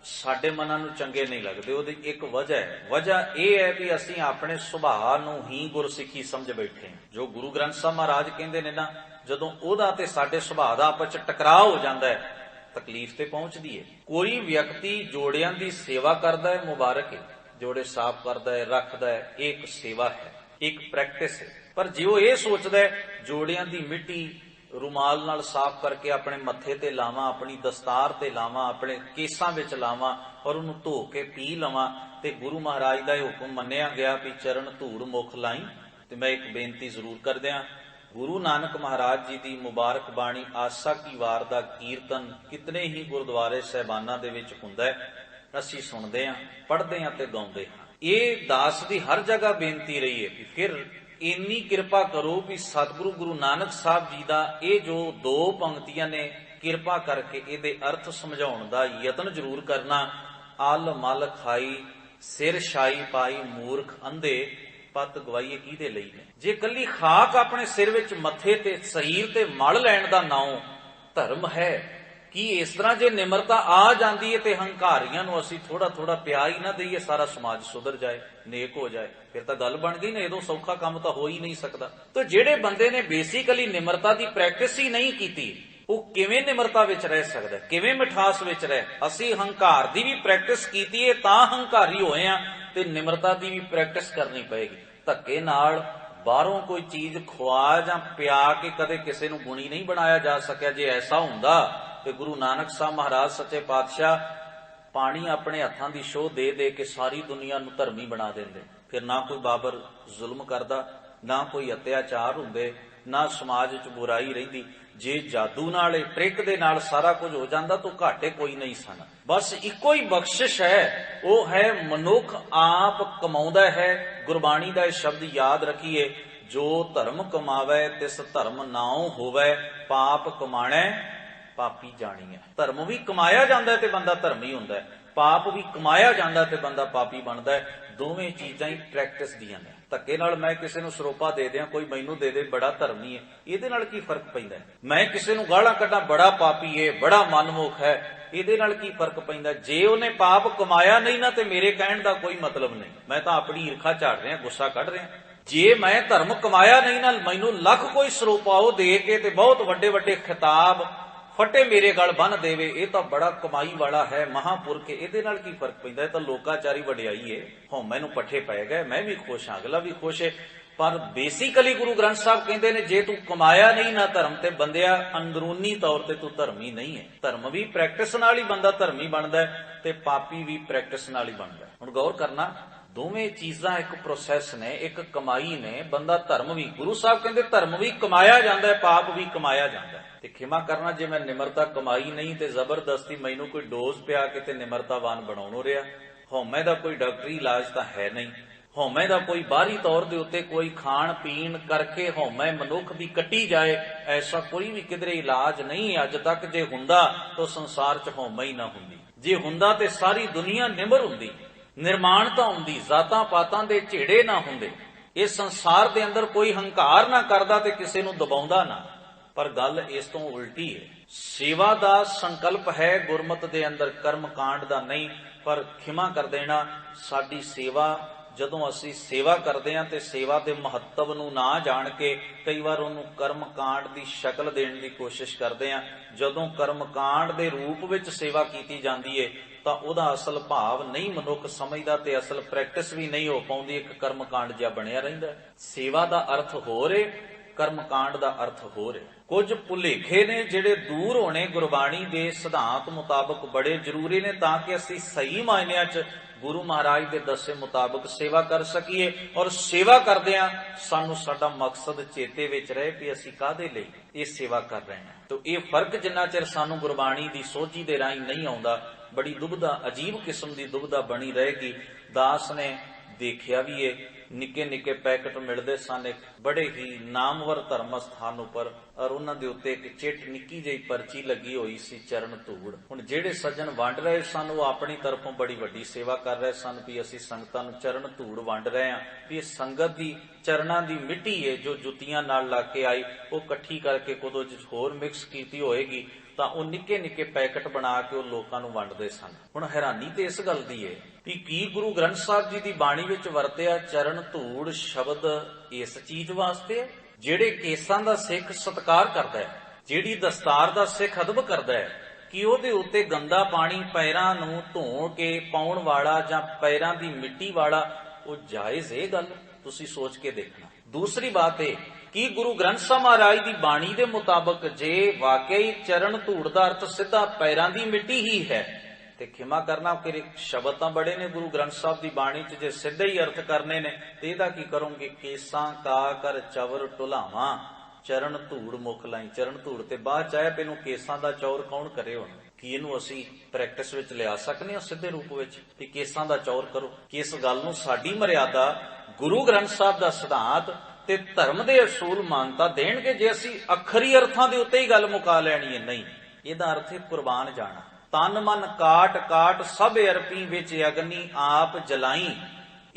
साडे मनां नूं चंगे नहीं लगदे। ओहदी एक वजह है, वजह यह है कि असीं अपने सुभाਅ नूं ही गुरसिੱਖੀ समझ बैठे हैं। जो गुरु ग्रंथ साहब महाराज कहंदे ने ना, जदों ओहदा ते साडे सुभाਅ दा आपस च टकराव हो जांदा है, तकलीफ ते पहुंचदी है। कोई व्यक्ति जोड़ियां दी सेवा करदा है, मुबारक है, जोड़े साफ करदा है, रखदा है, एक सेवा है, एक प्रैक्टिस है। पर जो ये सोचदा है जोड़ियां दी मिट्टी रुमाल नाल साफ करके अपने मत्थे ते लावां, अपनी दस्तार ते लावां, अपने केसां विच लावां और उन्होंने धो के पी लवां, ते गुरु महाराज का हुक्म मन्निया गया कि चरण धूड़ मुख लाई। ते मैं एक बेनती जरूर कर दियां, गुरु नानक महाराज जी की मुबारक बाणी आसा की वार का कीर्तन कितने ही गुरुद्वारे साहिबाना दे विच हुंदा है, असीं सुणदे हां, पढ़दे हां ते गाउंदे हां। ये दास की हर जगह बेनती रही है कि फिर इन्नी किरपा करो भी सतगुरु गुरु नानक साहब जी का ये जो दो पंक्तियां ने, किरपा करके इहदे अर्थ समझाउण दा यतन जरूर करना। अल मल खाई सिर शाई पाई मूर्ख अंधे, पत गवाईए किहदे लई ने। जे कली खाक अपने सिर विच मथे ते शरीर ते मल लैण दा नाम धर्म है कि इस तरह जे निमरता आ जाती है तो हंकारियां नूं असीं थोड़ा थोड़ा प्यार ही ना दईए, सारा समाज सुधर जाए, नेक हो जाए, फिर तो गल बन गई ना। इदों सौखा काम तो हो ही नहीं सकता। तो जेड़े बंदे ने बेसिकली निमरता की प्रैक्टिस ही नहीं की, वो किवें निमरता विच रह सकदा, किवें मिठास विच रह। असीं हंकार की भी प्रैक्टिस कीती है तां हंकारी होए आ, ते निमरता की भी प्रैक्टिस करनी पएगी। धक्के नाल बाहरों कोई चीज खुआ जां पिया के कदे किसी नूं गुणी नहीं बनाया जा सकिया। जे ऐसा हुंदा ते गुरु नानक साहब महाराज सच्चे पातशाह पानी अपने हत्थां दी शोह दे दे के सारी दुनिया नूं धर्मी बना देंदे। फिर ना कोई बाबर जुल्म करदा, ना कोई अत्याचार हुंदे, ना समाज च बुराई रहिंदी। जे जादू नाल ट्रिक दे नाल सारा कुछ हो जांदा तो घाटे कोई नहीं सन। बस इको ही बख्शिश है, वो है मनुख आप कमाउंदा है। गुरबाणी दा शब्द याद रखिए, जो धर्म कमावे तिस धर्म नाउ होवे, पाप कमाणे ਪਾਪੀ ਜਾਣੀਐ। ਧਰਮ ਵੀ ਕਮਾਇਆ ਜਾਂਦਾ ਤੇ ਬੰਦਾ ਧਰਮੀ ਹੁੰਦਾ ਹੈ, ਪਾਪ ਵੀ ਕਮਾਇਆ ਜਾਂਦਾ ਤੇ ਬੰਦਾ ਪਾਪੀ ਬਣਦਾ ਹੈ। ਦੋਵੇਂ ਚੀਜ਼ਾਂ ਹੀ ਪ੍ਰੈਕਟਿਸ ਦੀਆਂ ਨੇ। ਧੱਕੇ ਨਾਲ ਮੈਂ ਕਿਸੇ ਨੂੰ ਸਰੋਪਾ ਦੇ ਦਿਆਂ, ਕੋਈ ਮੈਨੂੰ ਦੇ ਦੇ ਬੜਾ ਧਰਮੀ ਹੈ, ਇਹਦੇ ਨਾਲ ਕੀ ਫਰਕ ਪੈਂਦਾ? ਮੈਂ ਕਿਸੇ ਨੂੰ ਗਾਲਾਂ ਕੱਢਾਂ ਬੜਾ ਪਾਪੀ ਹੈ, ਬੜਾ ਮਨਮੁਖ ਹੈ, ਇਹਦੇ ਨਾਲ ਕੀ ਫਰਕ ਪੈਂਦਾ? ਜੇ ਉਹਨੇ ਪਾਪ ਕਮਾਇਆ ਨਹੀਂ ਨਾ ਤੇ ਮੇਰੇ ਕਹਿਣ ਦਾ ਕੋਈ ਮਤਲਬ ਨਹੀਂ, ਮੈਂ ਤਾਂ ਆਪਣੀ ਈਰਖਾ ਝਾੜ ਰਿਹਾ, ਗੁੱਸਾ ਕੱਢ ਰਿਹਾ। ਜੇ ਮੈਂ ਧਰਮ ਕਮਾਇਆ ਨਹੀਂ ਨਾ, ਮੈਨੂੰ ਲੱਖ ਕੋਈ ਸਰੋਪਾ ਉਹ ਦੇ ਕੇ ਤੇ ਬਹੁਤ ਵੱਡੇ ਵੱਡੇ ਖਿਤਾਬ ਫਟੇ ਮੇਰੇ ਗਲ ਬੰਨ ਦੇਵੇ, ਇਹ ਤਾਂ ਬੜਾ ਕਮਾਈ ਵਾਲਾ ਹੈ, ਮਹਾਂਪੁਰਖ ਹੈ, ਇਹਦੇ ਨਾਲ ਕੀ ਫਰਕ ਪੈਂਦਾ? ਇਹ ਤਾਂ ਲੋਕਾਚਾਰੀ ਵਡਿਆਈ ਹੈ। ਹਉਮੈ ਨੂੰ ਪੱਠੇ ਪੈ ਗਏ, ਮੈਂ ਵੀ ਖੁਸ਼ ਹਾਂ, ਅਗਲਾ ਵੀ ਖੁਸ਼ ਹੈ। ਪਰ ਬੇਸਿਕਲੀ ਗੁਰੂ ਗ੍ਰੰਥ ਸਾਹਿਬ ਕਹਿੰਦੇ ਨੇ ਜੇ ਤੂੰ ਕਮਾਇਆ ਨਹੀਂ ਨਾ ਧਰਮ ਤੇ ਬੰਦਿਆ, ਅੰਦਰੂਨੀ ਤੌਰ ਤੇ ਤੂੰ ਧਰਮੀ ਨਹੀਂ ਹੈ। ਧਰਮ ਵੀ ਪ੍ਰੈਕਟਿਸ ਨਾਲ ਹੀ ਬੰਦਾ ਧਰਮੀ ਬਣਦਾ ਹੈ ਤੇ ਪਾਪੀ ਵੀ ਪ੍ਰੈਕਟਿਸ ਨਾਲ ਹੀ ਬਣਦਾ ਹੈ। ਹੁਣ ਗੌਰ ਕਰਨਾ, ਦੋਵੇਂ ਚੀਜ਼ਾਂ ਇੱਕ ਪ੍ਰੋਸੈਸ ਨੇ, ਇੱਕ ਕਮਾਈ ਨੇ। ਬੰਦਾ ਧਰਮ ਵੀ, ਗੁਰੂ ਸਾਹਿਬ ਕਹਿੰਦੇ ਧਰਮ ਵੀ ਕਮਾਇਆ ਜਾਂਦਾ ਹੈ, ਪਾਪ ਵੀ ਕਮਾਇਆ ਜਾਂਦਾ ਹੈ। ਤੇ ਖਿਮਾ ਕਰਨਾ, ਜੇ ਮੈਂ ਨਿਮਰਤਾ ਕਮਾਈ ਨਹੀਂ ਤੇ ਜ਼ਬਰਦਸਤੀ ਮੈਨੂੰ ਕੋਈ ਡੋਜ਼ ਪਿਆ ਕੇ ਤੇ ਨਿਮਰਤਾਵਾਨ ਬਣਾਉਣੋਂ ਰਿਹਾ। ਹਉਮੈ ਦਾ ਕੋਈ ਡਾਕਟਰੀ ਇਲਾਜ ਤਾਂ ਹੈ ਨਹੀਂ। ਹਉਮੈ ਦਾ ਕੋਈ ਬਾਹਰੀ ਤੌਰ ਦੇ ਉੱਤੇ ਕੋਈ ਖਾਣ ਪੀਣ ਕਰਕੇ ਹਉਮੈ ਮਨੁੱਖ ਦੀ ਕੱਟੀ ਜਾਏ, ਐਸਾ ਕੋਈ ਵੀ ਕਿਧਰੇ ਇਲਾਜ ਨਹੀਂ ਅੱਜ ਤੱਕ। ਜੇ ਹੁੰਦਾ ਤਾਂ ਸੰਸਾਰ 'ਚ ਹਉਮੈ ਹੀ ਨਾ ਹੁੰਦੀ। ਜੇ ਹੁੰਦਾ ਤੇ ਸਾਰੀ ਦੁਨੀਆ ਨਿਮਰ ਹੁੰਦੀ, ਨਿਰਮਾਣਤਾ ਹੁੰਦੀ, ਜ਼ਾਤਾਂ ਪਾਤਾਂ ਦੇ ਝੇੜੇ ਨਾ ਹੁੰਦੇ, ਇਸ ਸੰਸਾਰ ਦੇ ਅੰਦਰ ਕੋਈ ਹੰਕਾਰ ਨਾ ਕਰਦਾ ਤੇ ਕਿਸੇ ਨੂੰ ਦਬਾਉਂਦਾ ਨਾ। ਪਰ ਗੱਲ ਇਸ ਤੋਂ ਉਲਟੀ ਹੈ। ਸੇਵਾ ਦਾ ਸੰਕਲਪ ਹੈ ਗੁਰਮਤਿ ਦੇ ਅੰਦਰ, ਕਰਮ ਕਾਂਡ ਦਾ ਨਹੀਂ। ਪਰ ਖਿਮਾ ਕਰ ਦੇਣਾ, ਸਾਡੀ ਸੇਵਾ, ਜਦੋਂ ਅਸੀਂ ਸੇਵਾ ਕਰਦੇ ਹਾਂ ਤੇ ਸੇਵਾ ਦੇ ਮਹੱਤਵ ਨੂੰ ਨਾ ਜਾਣ ਕੇ ਕਈ ਵਾਰ ਉਹਨੂੰ ਕਰਮ ਕਾਂਡ ਦੀ ਸ਼ਕਲ ਦੇਣ ਦੀ ਕੋਸ਼ਿਸ਼ ਕਰਦੇ ਹਾਂ। ਜਦੋਂ ਕਰਮ ਕਾਂਡ ਦੇ ਰੂਪ ਵਿੱਚ ਸੇਵਾ ਕੀਤੀ ਜਾਂਦੀ ਹੈ ਤਾਂ ਉਹਦਾ ਅਸਲ ਭਾਵ ਨਹੀਂ ਮਨੁੱਖ ਸਮਝਦਾ ਤੇ ਅਸਲ ਪ੍ਰੈਕਟਿਸ ਵੀ ਨਹੀਂ ਹੋ ਪਾਉਂਦੀ, ਇੱਕ ਕਰਮ ਕਾਂਡ ਜਿਹਾ ਬਣਿਆ ਰਹਿੰਦਾ। ਸੇਵਾ ਦਾ ਅਰਥ ਹੋਰ ਏ, ਕਰਮ ਕਾਂਡ ਦਾ ਅਰਥ ਹੋਰ ਏ। ਕੁਝ ਭੁਲੇਖੇ ਨੇ ਜਿਹੜੇ ਦੂਰ ਹੋਣੇ ਗੁਰਬਾਣੀ ਦੇ ਸਿਧਾਂਤ ਮੁਤਾਬਕ ਬੜੇ ਜ਼ਰੂਰੀ ਨੇ, ਤਾਂ ਕਿ ਅਸੀਂ ਸਹੀ ਮਾਇਨਿਆਂ 'ਚ ਗੁਰੂ ਮਹਾਰਾਜ ਦੇ ਦੱਸੇ ਮੁਤਾਬਕ ਸੇਵਾ ਕਰ ਸਕੀਏ। ਔਰ ਸੇਵਾ ਕਰਦਿਆਂ ਸਾਨੂੰ ਸਾਡਾ ਮਕਸਦ ਚੇਤੇ ਵਿੱਚ ਰਹੇ ਕਿ ਅਸੀਂ ਕਾਹਦੇ ਲਈ ਇਹ ਸੇਵਾ ਕਰ ਰਹੇ ਹਾਂ। ਤਾਂ ਇਹ ਫਰਕ ਜਿੰਨਾ ਚਿਰ ਸਾਨੂੰ ਗੁਰਬਾਣੀ ਦੀ ਸੋਝੀ ਦੇ ਰਾਹੀਂ ਨਹੀਂ ਆਉਂਦਾ, ਬੜੀ ਦੁਬਿਧਾ, ਅਜੀਬ ਕਿਸਮ ਦੀ ਦੁਬਿਧਾ ਬਣੀ ਰਹੇਗੀ। ਦਾਸ ਨੇ ਦੇਖਿਆ ਵੀ ਇਹ ਨਿੱਕੇ ਨਿੱਕੇ ਪੈਕਟ ਮਿਲਦੇ ਸਨ ਇੱਕ ਬੜੇ ਹੀ ਨਾਮਵਰ ਧਰਮ ਸਥਾਨ ਉੱਪਰ, ਔਰ ਉਹਨਾਂ ਦੇ ਉੱਤੇ ਇੱਕ ਚਿੱਟ ਨਿੱਕੀ ਜਿਹੀ ਪਰਚੀ ਲੱਗੀ ਹੋਈ ਸੀ, ਚਰਨ ਧੂੜ। ਹੁਣ ਜਿਹੜੇ ਸੱਜਣ ਵੰਡ ਰਹੇ ਸਨ ਉਹ ਆਪਣੀ ਤਰਫੋਂ ਬੜੀ ਵੱਡੀ ਸੇਵਾ ਕਰ ਰਹੇ ਸਨ ਵੀ ਅਸੀਂ ਸੰਗਤਾਂ ਨੂੰ ਚਰਨ ਧੂੜ ਵੰਡ ਰਹੇ ਹਾਂ, ਵੀ ਇਹ ਸੰਗਤ ਦੀ ਚਰਨਾਂ ਦੀ ਮਿੱਟੀ ਹੈ ਜੋ ਜੁੱਤੀਆਂ ਨਾਲ ਲਾ ਕੇ ਆਈ, ਉਹ ਇਕੱਠੀ ਕਰਕੇ ਕੁਝ ਹੋਰ ਮਿਕਸ ਕੀਤੀ ਹੋਏਗੀ ਤਾਂ ਉਹ ਨਿੱਕੇ ਨਿੱਕੇ ਪੈਕਟ ਬਣਾ ਕੇ ਉਹ ਲੋਕਾਂ ਨੂੰ ਵੰਡਦੇ ਸਨ। ਹੁਣ ਹੈਰਾਨੀ ਤੇ ਇਸ ਗੱਲ ਦੀ ਹੈ ਵੀ ਕੀ ਗੁਰੂ ਗ੍ਰੰਥ ਸਾਹਿਬ ਜੀ ਦੀ ਬਾਣੀ ਵਿੱਚ ਵਰਤਿਆ ਚਰਨ ਧੂੜ ਸ਼ਬਦ ਇਸ ਚੀਜ਼ ਵਾਸਤੇ ਹੈ? ਜਿਹੜੇ ਕੇਸਾਂ ਦਾ ਸਿੱਖ ਸਤਿਕਾਰ ਕਰਦਾ ਹੈ, ਜਿਹੜੀ ਦਸਤਾਰ ਦਾ ਸਿੱਖ ਅਦਬ ਕਰਦਾ ਹੈ, ਕਿ ਉਹਦੇ ਉੱਤੇ ਗੰਦਾ ਪਾਣੀ ਪੈਰਾਂ ਨੂੰ ਧੋ ਕੇ ਪਾਉਣ ਵਾਲਾ ਜਾਂ ਪੈਰਾਂ ਦੀ ਮਿੱਟੀ ਵਾਲਾ ਉਹ ਜਾਇਜ਼? ਇਹ ਗੱਲ ਤੁਸੀਂ ਸੋਚ ਕੇ ਦੇਖਣਾ। ਦੂਸਰੀ ਬਾਤ ਇਹ ਕਿ ਗੁਰੂ ਗ੍ਰੰਥ ਸਾਹਿਬ ਮਹਾਰਾਜ ਦੀ ਬਾਣੀ ਦੇ ਮੁਤਾਬਕ ਜੇ ਵਾਕਈ ਚਰਨ ਧੂੜ ਦਾ ਅਰਥ ਸਿੱਧਾ ਪੈਰਾਂ ਦੀ ਮਿੱਟੀ ਹੀ ਹੈ ਤੇ ਖਿਮਾ ਕਰਨਾ, ਫਿਰ ਸ਼ਬਦ ਤਾਂ ਬੜੇ ਨੇ ਗੁਰੂ ਗ੍ਰੰਥ ਸਾਹਿਬ ਦੀ ਬਾਣੀ 'ਚ, ਜੇ ਸਿੱਧੇ ਹੀ ਅਰਥ ਕਰਨੇ ਨੇ ਤੇ ਇਹਦਾ ਕੀ ਕਰੋਗੇ? ਕੇਸਾਂ ਕਾ ਕਰ ਚਵਰ ਢੁਲਾਵਾਂ, ਚਰਨ ਧੂੜ ਮੁਖ ਲਾਈ। ਚਰਨ ਧੂੜ ਤੇ ਬਾਅਦ ਚ ਆਇਆ, ਇਹਨੂੰ ਕੇਸਾਂ ਦਾ ਚੌਰ ਕੌਣ ਕਰੇ? ਹੁਣ ਕੀ ਇਹਨੂੰ ਅਸੀਂ ਪ੍ਰੈਕਟਿਸ ਵਿੱਚ ਲਿਆ ਸਕਦੇ ਹਾਂ ਸਿੱਧੇ ਰੂਪ ਵਿੱਚ ਵੀ ਕੇਸਾਂ ਦਾ ਚੌਰ ਕਰੋ? ਕਿ ਇਸ ਗੱਲ ਨੂੰ ਸਾਡੀ ਮਰਿਆਦਾ, ਗੁਰੂ ਗ੍ਰੰਥ ਸਾਹਿਬ ਦਾ ਸਿਧਾਂਤ ਤੇ ਧਰਮ ਦੇ ਅਸੂਲ ਮਾਨਤਾ ਦੇਣਗੇ ਜੇ ਅਸੀਂ ਅਖਰੀ ਅਰਥਾਂ ਦੇ ਉੱਤੇ ਹੀ ਗੱਲ ਮੁਕਾ ਲੈਣੀ ਹੈ? ਨਹੀਂ, ਇਹਦਾ ਅਰਥ ਹੈ ਕੁਰਬਾਨ ਜਾਣਾ। ਤਨ ਮਨ ਕਾਟ ਕਾਟ ਸਭ ਅਰਪੀ ਵਿੱਚ ਅਗਨੀ ਆਪ ਜਲਾਈ।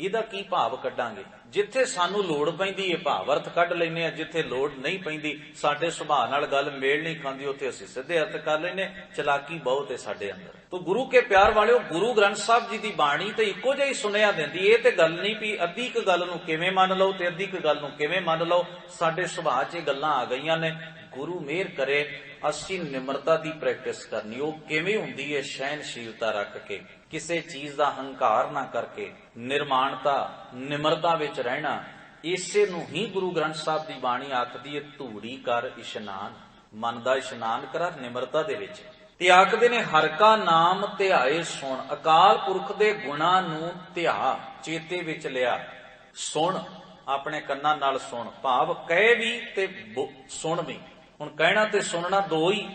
ਇਹਦਾ ਕੀ ਭਾਵ ਕੱਢਾਂਗੇ? ਜਿੱਥੇ ਸਾਨੂੰ ਲੋੜ ਪੈਂਦੀ ਹੈ ਭਾਵ ਅਰਥ ਕੱਢ ਲੈਂਦੇ ਆ, ਜਿੱਥੇ ਲੋੜ ਨਹੀਂ ਪੈਂਦੀ, ਸਾਡੇ ਸੁਭਾਅ ਨਾਲ ਗੱਲ ਮੇਲ ਨਹੀਂ ਖਾਂਦੀ, ਉੱਥੇ ਅਸੀਂ ਸਿੱਧੇ ਅਰਥ ਕਰ ਲੈਂਦੇ। ਚਲਾਕੀ ਬਹੁਤ ਹੈ ਸਾਡੇ ਅੰਦਰ। ਤੋ ਗੁਰੂ ਕੇ ਪਿਆਰ ਵਾਲਿਓ, ਗੁਰੂ ਗ੍ਰੰਥ ਸਾਹਿਬ ਜੀ ਦੀ ਬਾਣੀ ਤੇ ਇੱਕੋ ਜਿਹੀ ਸੁਨੇਹਾ ਦਿੰਦੀ। ਇਹ ਤੇ ਗੱਲ ਨਹੀਂ ਵੀ ਅੱਧੀ ਇੱਕ ਗੱਲ ਨੂੰ ਕਿਵੇਂ ਮੰਨ ਲਓ ਤੇ ਅੱਧੀ ਇੱਕ ਗੱਲ ਨੂੰ ਕਿਵੇਂ ਮੰਨ ਲਓ। ਸਾਡੇ ਸੁਭਾਅ 'ਚ ਇਹ ਗੱਲਾਂ ਆ ਗਈਆਂ ਨੇ। ਗੁਰੂ ਮਿਹਰ ਕਰੇ ਅਸੀਂ ਨਿਮਰਤਾ ਦੀ ਪ੍ਰੈਕਟਿਸ ਕਰਨੀ। ਉਹ ਕਿਵੇਂ ਹੁੰਦੀ ਹੈ? ਸਹਿਨਸ਼ੀਲਤਾ ਰੱਖ ਕੇ, ਕਿਸੇ ਚੀਜ਼ ਦਾ ਹੰਕਾਰ ਨਾ ਕਰਕੇ, ਨਿਰਮਾਣਤਾ ਨਿਮਰਤਾ ਵਿੱਚ ਰਹਿਣਾ। ਇਸੇ ਨੂੰ ਹੀ ਗੁਰੂ ਗ੍ਰੰਥ ਸਾਹਿਬ ਦੀ ਬਾਣੀ ਆਖਦੀ ਹੈ, ਧੂੜੀ ਕਰ ਇਸ਼ਨਾਨ। ਮਨ ਦਾ ਇਸ਼ਨਾਨ ਕਰਾ ਨਿਮਰਤਾ ਦੇ ਵਿੱਚ। ਤੇ ਆਖਦੇ ਨੇ ਹਰਿ ਕਾ ਨਾਮ ਧਿਆਏ ਸੁਣ। ਅਕਾਲ ਪੁਰਖ ਦੇ ਗੁਣਾਂ ਨੂੰ ਧਿਆ, ਚੇਤੇ ਵਿੱਚ ਲਿਆ। ਸੁਣ, ਆਪਣੇ ਕੰਨਾਂ ਨਾਲ ਸੁਣ। ਭਾਵ ਕਹਿ ਵੀ ਤੇ ਸੁਣ ਵੀ। ਹੁਣ ਕਹਿਣਾ ਤੇ ਸੁਣਨਾ ਦੋ ਹੀ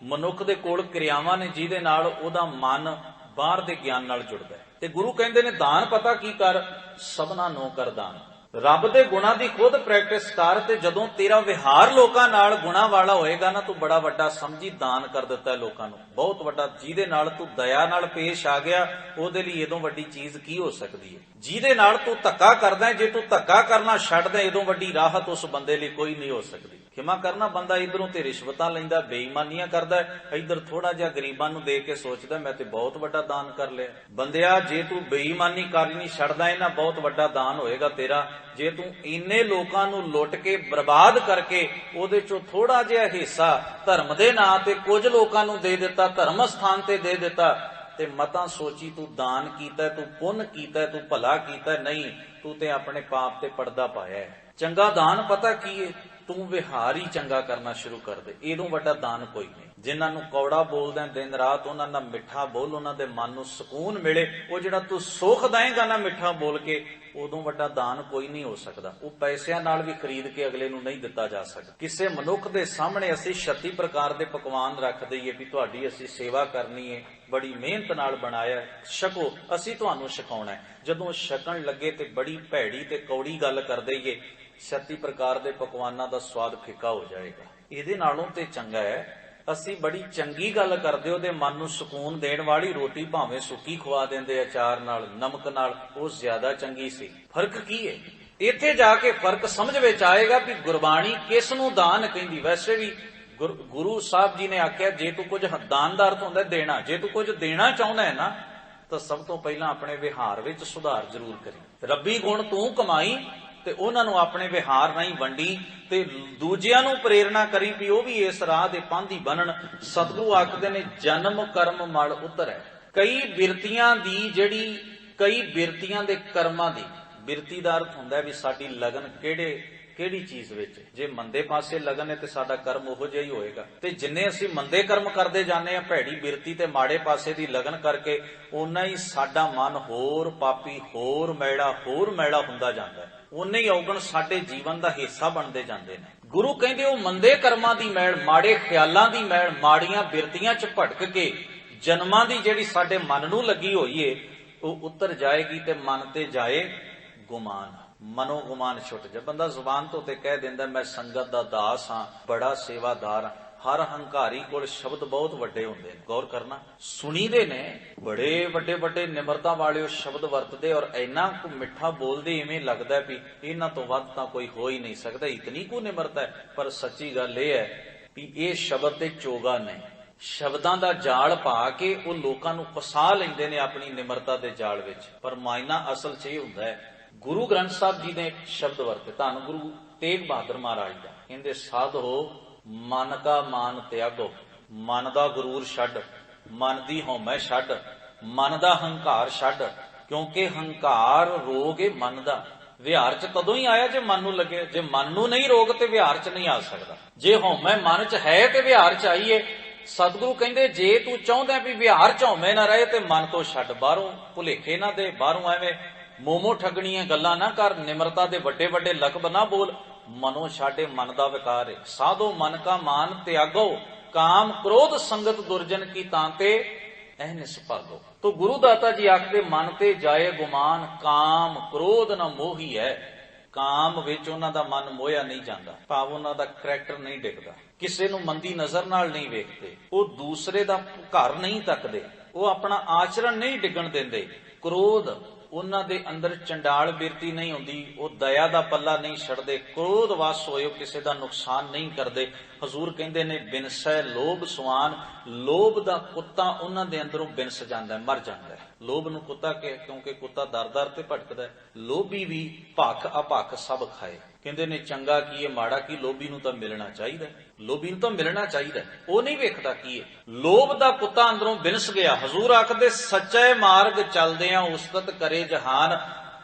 ਮਨੁੱਖ ਦੇ ਕੋਲ ਕਿਰਿਆਵਾਂ ਨੇ ਜਿਹਦੇ ਨਾਲ ਉਹਦਾ ਮਨ ਬਾਹਰ ਦੇ ਗਿਆਨ ਨਾਲ ਜੁੜਦਾ ਹੈ। ਤੇ ਗੁਰੂ ਕਹਿੰਦੇ ਨੇ ਦਾਨ ਪਤਾ ਕੀ ਕਰ? ਸਭਨਾ ਨੋ ਕਰ ਦਾਨ। ਰੱਬ ਦੇ ਗੁਣਾਂ ਦੀ ਖੁਦ ਪ੍ਰੈਕਟਿਸ ਕਰ, ਤੇ ਜਦੋਂ ਤੇਰਾ ਵਿਹਾਰ ਲੋਕਾਂ ਨਾਲ ਗੁਣਾਂ ਵਾਲਾ ਹੋਏਗਾ ਨਾ, ਤੂੰ ਬੜਾ ਵੱਡਾ ਸਮਝੀ ਦਾਨ ਕਰ ਦਿੱਤਾ ਲੋਕਾਂ ਨੂੰ, ਬਹੁਤ ਵੱਡਾ। ਜਿਹਦੇ ਨਾਲ ਤੂੰ ਦਇਆ ਨਾਲ ਪੇਸ਼ ਆ ਗਿਆ, ਉਹਦੇ ਲਈ ਇਦੋਂ ਵੱਡੀ ਚੀਜ਼ ਕੀ ਹੋ ਸਕਦੀ ਹੈ। ਜਿਹਦੇ ਨਾਲ ਤੂੰ ਧੱਕਾ ਕਰਦਾ, ਜੇ ਤੂੰ ਧੱਕਾ ਕਰਨਾ ਛੱਡ ਦੇ, ਇਦੋਂ ਵੱਡੀ ਰਾਹਤ ਉਸ ਬੰਦੇ ਲਈ ਕੋਈ ਨਹੀਂ ਹੋ ਸਕਦੀ। ਖਿਮਾ ਕਰਨਾ, ਬੰਦਾ ਇਧਰੋਂ ਤੇ ਰਿਸ਼ਵਤਾਂ ਲੈਂਦਾ, ਬੇਈਮਾਨੀਆਂ ਕਰਦਾ, ਇਧਰ ਥੋੜਾ ਜਿਹਾ ਗਰੀਬਾਂ ਨੂੰ ਦੇ ਕੇ ਸੋਚਦਾ ਮੈਂ ਤੇ ਬਹੁਤ ਵੱਡਾ ਦਾਨ ਕਰ ਲਿਆ। ਬੰਦਿਆ, ਜੇ ਤੂੰ ਬੇਈਮਾਨੀ ਕਰਨੀ ਛੱਡਦਾ, ਇਹਨਾਂ ਬਹੁਤ ਵੱਡਾ ਦਾਨ ਹੋਏਗਾ ਤੇਰਾ। ਜੇ ਤੂੰ ਇੰਨੇ ਲੋਕਾਂ ਨੂੰ ਲੁੱਟ ਕੇ ਬਰਬਾਦ ਕਰਕੇ ਉਹਦੇ ਚੋਂ ਥੋੜਾ ਜਿਹਾ ਹਿੱਸਾ ਧਰਮ ਦੇ ਨਾਂ ਤੇ ਕੁਝ ਲੋਕਾਂ ਨੂੰ ਦੇ ਦਿੱਤਾ, ਧਰਮ ਸਥਾਨ ਤੇ ਦੇ ਦਿੱਤਾ, ਤੇ ਮਤਾਂ ਸੋਚੀ ਤੂੰ ਦਾਨ ਕੀਤਾ, ਤੂੰ ਪੁੰਨ ਕੀਤਾ, ਤੂੰ ਭਲਾ ਕੀਤਾ। ਨਹੀਂ, ਤੂੰ ਤੇ ਆਪਣੇ ਪਾਪ ਤੇ ਪਰਦਾ ਪਾਇਆ। ਚੰਗਾ ਦਾਨ ਪਤਾ ਕੀ ਹੈ? ਤੂੰ ਵਿਹਾਰ ਹੀ ਚੰਗਾ ਕਰਨਾ ਸ਼ੁਰੂ ਕਰ ਦੇ, ਇਹਦੋਂ ਵੱਡਾ ਦਾਨ ਕੋਈ ਨਹੀਂ। ਜਿਨ੍ਹਾਂ ਨੂੰ ਕੌੜਾ ਬੋਲਦਾ ਦਿਨ ਰਾਤ, ਉਹਨਾਂ ਨਾਲ ਮਿੱਠਾ ਬੋਲ, ਉਹਨਾਂ ਦੇ ਮਨ ਨੂੰ ਸਕੂਨ ਮਿਲੇ। ਉਹ ਜਿਹੜਾ ਤੂੰ ਸੁੱਖ ਦੇਏਗਾ ਨਾ ਮਿੱਠਾ ਬੋਲ ਕੇ, ਉਦੋਂ ਵੱਡਾ ਦਾਨ ਕੋਈ ਨਹੀਂ ਹੋ ਸਕਦਾ। ਉਹ ਪੈਸਿਆਂ ਨਾਲ ਵੀ ਖਰੀਦ ਕੇ ਅਗਲੇ ਨੂੰ ਨਹੀਂ ਦਿੱਤਾ ਜਾ ਸਕਦਾ। ਕਿਸੇ ਮਨੁੱਖ ਦੇ ਸਾਹਮਣੇ ਅਸੀਂ 36 ਪ੍ਰਕਾਰ ਦੇ ਪਕਵਾਨ ਰੱਖ ਦਈਏ ਵੀ ਤੁਹਾਡੀ ਅਸੀਂ ਸੇਵਾ ਕਰਨੀ ਹੈ, ਬੜੀ ਮਿਹਨਤ ਨਾਲ ਬਣਾਇਆ, ਛਕੋ, ਅਸੀਂ ਤੁਹਾਨੂੰ ਛਕਾਉਣਾ ਹੈ। ਜਦੋਂ ਛਕਣ ਲੱਗੇ ਤੇ ਬੜੀ ਭੈੜੀ ਤੇ ਕੌੜੀ ਗੱਲ ਕਰ ਦਈਏ, 36 ਪ੍ਰਕਾਰ ਦੇ ਪਕਵਾਨਾਂ ਦਾ ਸਵਾਦ ਫਿੱਕਾ ਹੋ ਜਾਏਗਾ। ਇਹਦੇ ਨਾਲੋਂ ਤੇ ਚੰਗਾ ਹੈ ਅਸੀਂ ਬੜੀ ਚੰਗੀ ਗੱਲ ਕਰਦੇ, ਉਹਦੇ ਮਨ ਨੂੰ ਸਕੂਨ ਦੇਣ ਵਾਲੀ ਰੋਟੀ ਭਾਵੇਂ ਸੁੱਕੀ ਖਵਾ ਦਿੰਦੇ ਅਚਾਰ ਨਾਲ, ਨਮਕ ਨਾਲ, ਉਹ ਜ਼ਿਆਦਾ ਚੰਗੀ ਸੀ। ਫਰਕ ਕੀ ਹੈ? ਇੱਥੇ ਜਾ ਕੇ ਫਰਕ ਸਮਝ ਵਿੱਚ ਆਏਗਾ ਵੀ ਗੁਰਬਾਣੀ ਕਿਸ ਨੂੰ ਦਾਨ ਕਹਿੰਦੀ। ਵੈਸੇ ਵੀ ਗੁਰੂ ਸਾਹਿਬ ਜੀ ਨੇ ਆਖਿਆ, ਜੇ ਤੂੰ ਕੁਝ ਦਾਨ ਦਾ ਅਰਥ ਹੁੰਦਾ ਦੇਣਾ। ਜੇ ਤੂੰ ਕੁਝ ਦੇਣਾ ਚਾਹੁੰਦਾ ਹੈ ਨਾ, ਤਾਂ ਸਭ ਤੋਂ ਪਹਿਲਾਂ ਆਪਣੇ ਵਿਹਾਰ ਵਿੱਚ ਸੁਧਾਰ ਜ਼ਰੂਰ ਕਰੀ। ਰੱਬੀ ਗੁਣ ਤੂੰ ਕਮਾਈ ਤੇ ਉਹਨਾਂ ਨੂੰ ਆਪਣੇ ਵਿਹਾਰ ਰਾਹੀਂ ਵੰਡੀ, ਤੇ ਦੂਜਿਆਂ ਨੂੰ ਪ੍ਰੇਰਣਾ ਕਰੀ ਵੀ ਉਹ ਵੀ ਇਸ ਰਾਹ ਦੇ ਪਾਂਧੀ ਬਣਨ। ਸਤਿਗੁਰੂ ਆਖਦੇ ਨੇ, ਜਨਮ ਕਰਮ ਮਲ ਉਤਰੈ। ਕਈ ਬਿਰਤੀਆਂ ਦੇ ਕਰਮਾਂ ਦੀ, ਬਿਰਤੀ ਦਾ ਅਰਥ ਹੁੰਦਾ ਵੀ ਸਾਡੀ ਲਗਨ ਕਿਹੜੀ ਚੀਜ਼ ਵਿੱਚ। ਜੇ ਮੰਦੇ ਪਾਸੇ ਲਗਨ ਹੈ ਤੇ ਸਾਡਾ ਕਰਮ ਉਹੋ ਜਿਹਾ ਹੀ ਹੋਏਗਾ। ਤੇ ਜਿੰਨੇ ਅਸੀਂ ਮੰਦੇ ਕਰਮ ਕਰਦੇ ਜਾਂਦੇ ਆ, ਭੈੜੀ ਬਿਰਤੀ ਤੇ ਮਾੜੇ ਪਾਸੇ ਦੀ ਲਗਨ ਕਰਕੇ, ਓਨਾ ਹੀ ਸਾਡਾ ਮਨ ਹੋਰ ਪਾਪੀ, ਹੋਰ ਮੈਲਾ ਹੁੰਦਾ ਜਾਂਦਾ ਹੈ। ਉਨੇ ਹੀ ਔਗਣ ਸਾਡੇ ਜੀਵਨ ਦਾ ਹਿੱਸਾ ਬਣਦੇ ਜਾਂਦੇ ਨੇ। ਗੁਰੂ ਕਹਿੰਦੇ ਉਹ ਮੰਦੇ ਕਰਮਾਂ ਦੀ ਮੈਲ, ਮਾੜੇ ਖਿਆਲਾਂ ਦੀ ਮੈਲ, ਮਾੜੀਆਂ ਬਿਰਤੀਆਂ 'ਚ ਭਟਕ ਕੇ ਜਨਮਾਂ ਦੀ ਜਿਹੜੀ ਸਾਡੇ ਮਨ ਨੂੰ ਲੱਗੀ ਹੋਈ ਏ, ਉਹ ਉਤਰ ਜਾਏਗੀ ਤੇ ਮਨ ਤੇ ਜਾਏ ਗੁਮਾਨ। ਮਨੋ ਗੁਮਾਨ ਛੁੱਟ ਜਾ। ਬੰਦਾ ਜ਼ੁਬਾਨ ਤੋਂ ਤੇ ਕਹਿ ਦਿੰਦਾ ਮੈਂ ਸੰਗਤ ਦਾ ਦਾਸ ਹਾਂ, ਬੜਾ ਸੇਵਾਦਾਰ ਹਾਂ। ਹਰ ਹੰਕਾਰੀ ਕੋਲ ਸ਼ਬਦ ਬਹੁਤ ਵੱਡੇ ਹੁੰਦੇ ਨੇ। ਗੌਰ ਕਰਨਾ, ਸੁਣੀਦੇ ਨੇ, ਬੜੇ ਵੱਡੇ ਨਿਮਰਤਾ ਵਾਲੇ ਉਹ ਸ਼ਬਦ ਵਰਤਦੇ, ਔਰ ਇੰਨਾ ਕੁ ਮਿੱਠਾ ਬੋਲਦੇ, ਇਵੇਂ ਲੱਗਦਾ ਵੀ ਇਹਨਾਂ ਤੋਂ ਵੱਧ ਤਾਂ ਕੋਈ ਹੋ ਹੀ ਨਹੀਂ ਸਕਦਾ, ਇਤਨੀ ਕੁ ਨਿਮਰਤਾ ਹੈ। ਪਰ ਸੱਚੀ ਗੱਲ ਇਹ ਹੈ ਵੀ ਇਹ ਸ਼ਬਦ ਤੇ ਚੋਗਾ ਨਹੀਂ। ਸ਼ਬਦਾਂ ਦਾ ਜਾਲ ਪਾ ਕੇ ਉਹ ਲੋਕਾਂ ਨੂੰ ਫਸਾ ਲੈਂਦੇ ਨੇ ਆਪਣੀ ਨਿਮਰਤਾ ਦੇ ਜਾਲ ਵਿੱਚ। ਪਰ ਮਾਇਨਾ ਅਸਲ 'ਚ ਇਹ ਹੁੰਦਾ ਹੈ। ਗੁਰੂ ਗ੍ਰੰਥ ਸਾਹਿਬ ਜੀ ਨੇ ਇੱਕ ਸ਼ਬਦ ਵਰਤੇ, ਧੰਨ ਗੁਰੂ ਤੇਗ ਬਹਾਦਰ ਮਹਾਰਾਜ ਦਾ। ਕਹਿੰਦੇ, ਸਾਧੋ ਮਨ ਕਾ ਮਾਨ ਤਿਆਗੋ। ਮਨ ਦਾ ਗਰੂਰ ਛੱਡ, ਮਨ ਦੀ ਹਉਮੈ ਛੱਡ, ਮਨ ਦਾ ਹੰਕਾਰ ਛੱਡ, ਕਿਉਂਕਿ ਹੰਕਾਰ ਰੋਗ ਏ ਮਨ ਦਾ। ਵਿਹਾਰ 'ਚ ਤਦੋਂ ਹੀ ਆਇਆ ਜੇ ਮਨ ਨੂੰ ਲੱਗੇ। ਜੇ ਮਨ ਨੂੰ ਨਹੀਂ ਰੋਗ ਤੇ ਵਿਹਾਰ 'ਚ ਨਹੀਂ ਆ ਸਕਦਾ। ਜੇ ਹਉਮੈ ਮਨ 'ਚ ਹੈ ਤੇ ਵਿਹਾਰ 'ਚ ਆਈਏ। ਸਤਿਗੁਰੂ ਕਹਿੰਦੇ, ਜੇ ਤੂੰ ਚਾਹੁੰਦਾ ਵੀ ਵਿਹਾਰ 'ਚ ਹਉਮੈ ਨਾ ਰਹੇ ਤੇ ਮਨ ਤੋਂ ਛੱਡ, ਬਾਹਰੋਂ ਭੁਲੇਖੇ ਨਾ ਦੇ, ਬਾਹਰੋਂ ਐਵੇਂ ਮੋਮੋ ਠੱਗਣੀਆਂ ਗੱਲਾਂ ਨਾ ਕਰ, ਨਿਮਰਤਾ ਦੇ ਵੱਡੇ ਲਕਬ ਨਾ ਬੋਲ। ਮਨੋ ਛਾਡੇ, ਮਨ ਦਾ ਵਿਕਾਰ ਹੈ। ਸਾਧੋ ਮਨ ਕਾ ਮਾਨ ਤਿਆਗੋ, ਕਾਮ ਕ੍ਰੋਧ ਸੰਗਤ ਦੁਰਜਨ ਕੀ ਤਾਂਤੇ ਅਹਨਿਸ ਭਾਗੋ। ਤੋ ਗੁਰੂ ਦਾਤਾ ਜੀ ਆਖਦੇ, ਮਨ ਤੇ ਜਾਏ ਗੁਮਾਨ, ਕਾਮ ਕ੍ਰੋਧ ਨਾ ਮੋਹੀ ਹੈ। ਕਾਮ ਵਿੱਚ ਉਹਨਾਂ ਦਾ ਮਨ ਮੋਹਿਆ ਨਹੀਂ ਜਾਂਦਾ, ਭਾਵ ਉਹਨਾਂ ਦਾ ਕਰੈਕਟਰ ਨਹੀਂ ਡਿੱਗਦਾ। ਕਿਸੇ ਨੂੰ ਮੰਦੀ ਨਜ਼ਰ ਨਾਲ ਨਹੀਂ ਵੇਖਦੇ, ਉਹ ਦੂਸਰੇ ਦਾ ਘਰ ਨਹੀਂ ਤੱਕਦੇ, ਉਹ ਆਪਣਾ ਆਚਰਣ ਨਹੀਂ ਡਿੱਗਣ ਦਿੰਦੇ। ਕ੍ਰੋਧ, ਉਹਨਾਂ ਦੇ ਅੰਦਰ ਚੰਡਾਲ ਬਿਰਤੀ ਨਹੀਂ ਹੁੰਦੀ, ਉਹ ਦਇਆ ਦਾ ਪੱਲਾ ਨਹੀਂ ਛੱਡਦੇ। ਕ੍ਰੋਧ ਵਸ ਹੋਏ ਉਹ ਕਿਸੇ ਦਾ ਨੁਕਸਾਨ ਨਹੀਂ ਕਰਦੇ। ਹਜ਼ੂਰ ਕਹਿੰਦੇ ਨੇ, ਬਿਨਸੈ ਲੋਭ ਸੁਆਨ। ਲੋਭ ਦਾ ਕੁੱਤਾ ਉਹਨਾਂ ਦੇ ਅੰਦਰੋਂ ਬਿਨਸ ਜਾਂਦਾ, ਮਰ ਜਾਂਦਾ। ਲੋਭ ਨੂੰ ਕੁੱਤਾ ਕਿਉਂਕਿ ਕੁੱਤਾ ਦਰ ਤੇ ਭਟਕਦਾ। ਲੋਭੀ ਵੀ ਭੱਖ ਅਭੱਖ ਸਭ ਖਾਏ। ਕਹਿੰਦੇ ਨੇ, ਚੰਗਾ ਕੀ ਹੈ ਮਾੜਾ ਕੀ, ਲੋਭੀ ਨੂੰ ਤਾਂ ਮਿਲਣਾ ਚਾਹੀਦਾ। ਲੋਭੀ ਨੂੰ ਤਾਂ ਮਿਲਣਾ ਚਾਹੀਦਾ, ਉਹ ਨਹੀਂ ਵੇਖਦਾ ਕੀ ਹੈ। ਲੋਭ ਦਾ ਕੁੱਤਾ ਅੰਦਰੋਂ ਬਿਨਸ ਗਿਆ। ਹਜ਼ੂਰ ਆਖਦੇ, ਸੱਚੇ ਮਾਰਗ ਚੱਲਦਿਆਂ ਉਸਤਤ ਕਰੇ ਜਹਾਨ।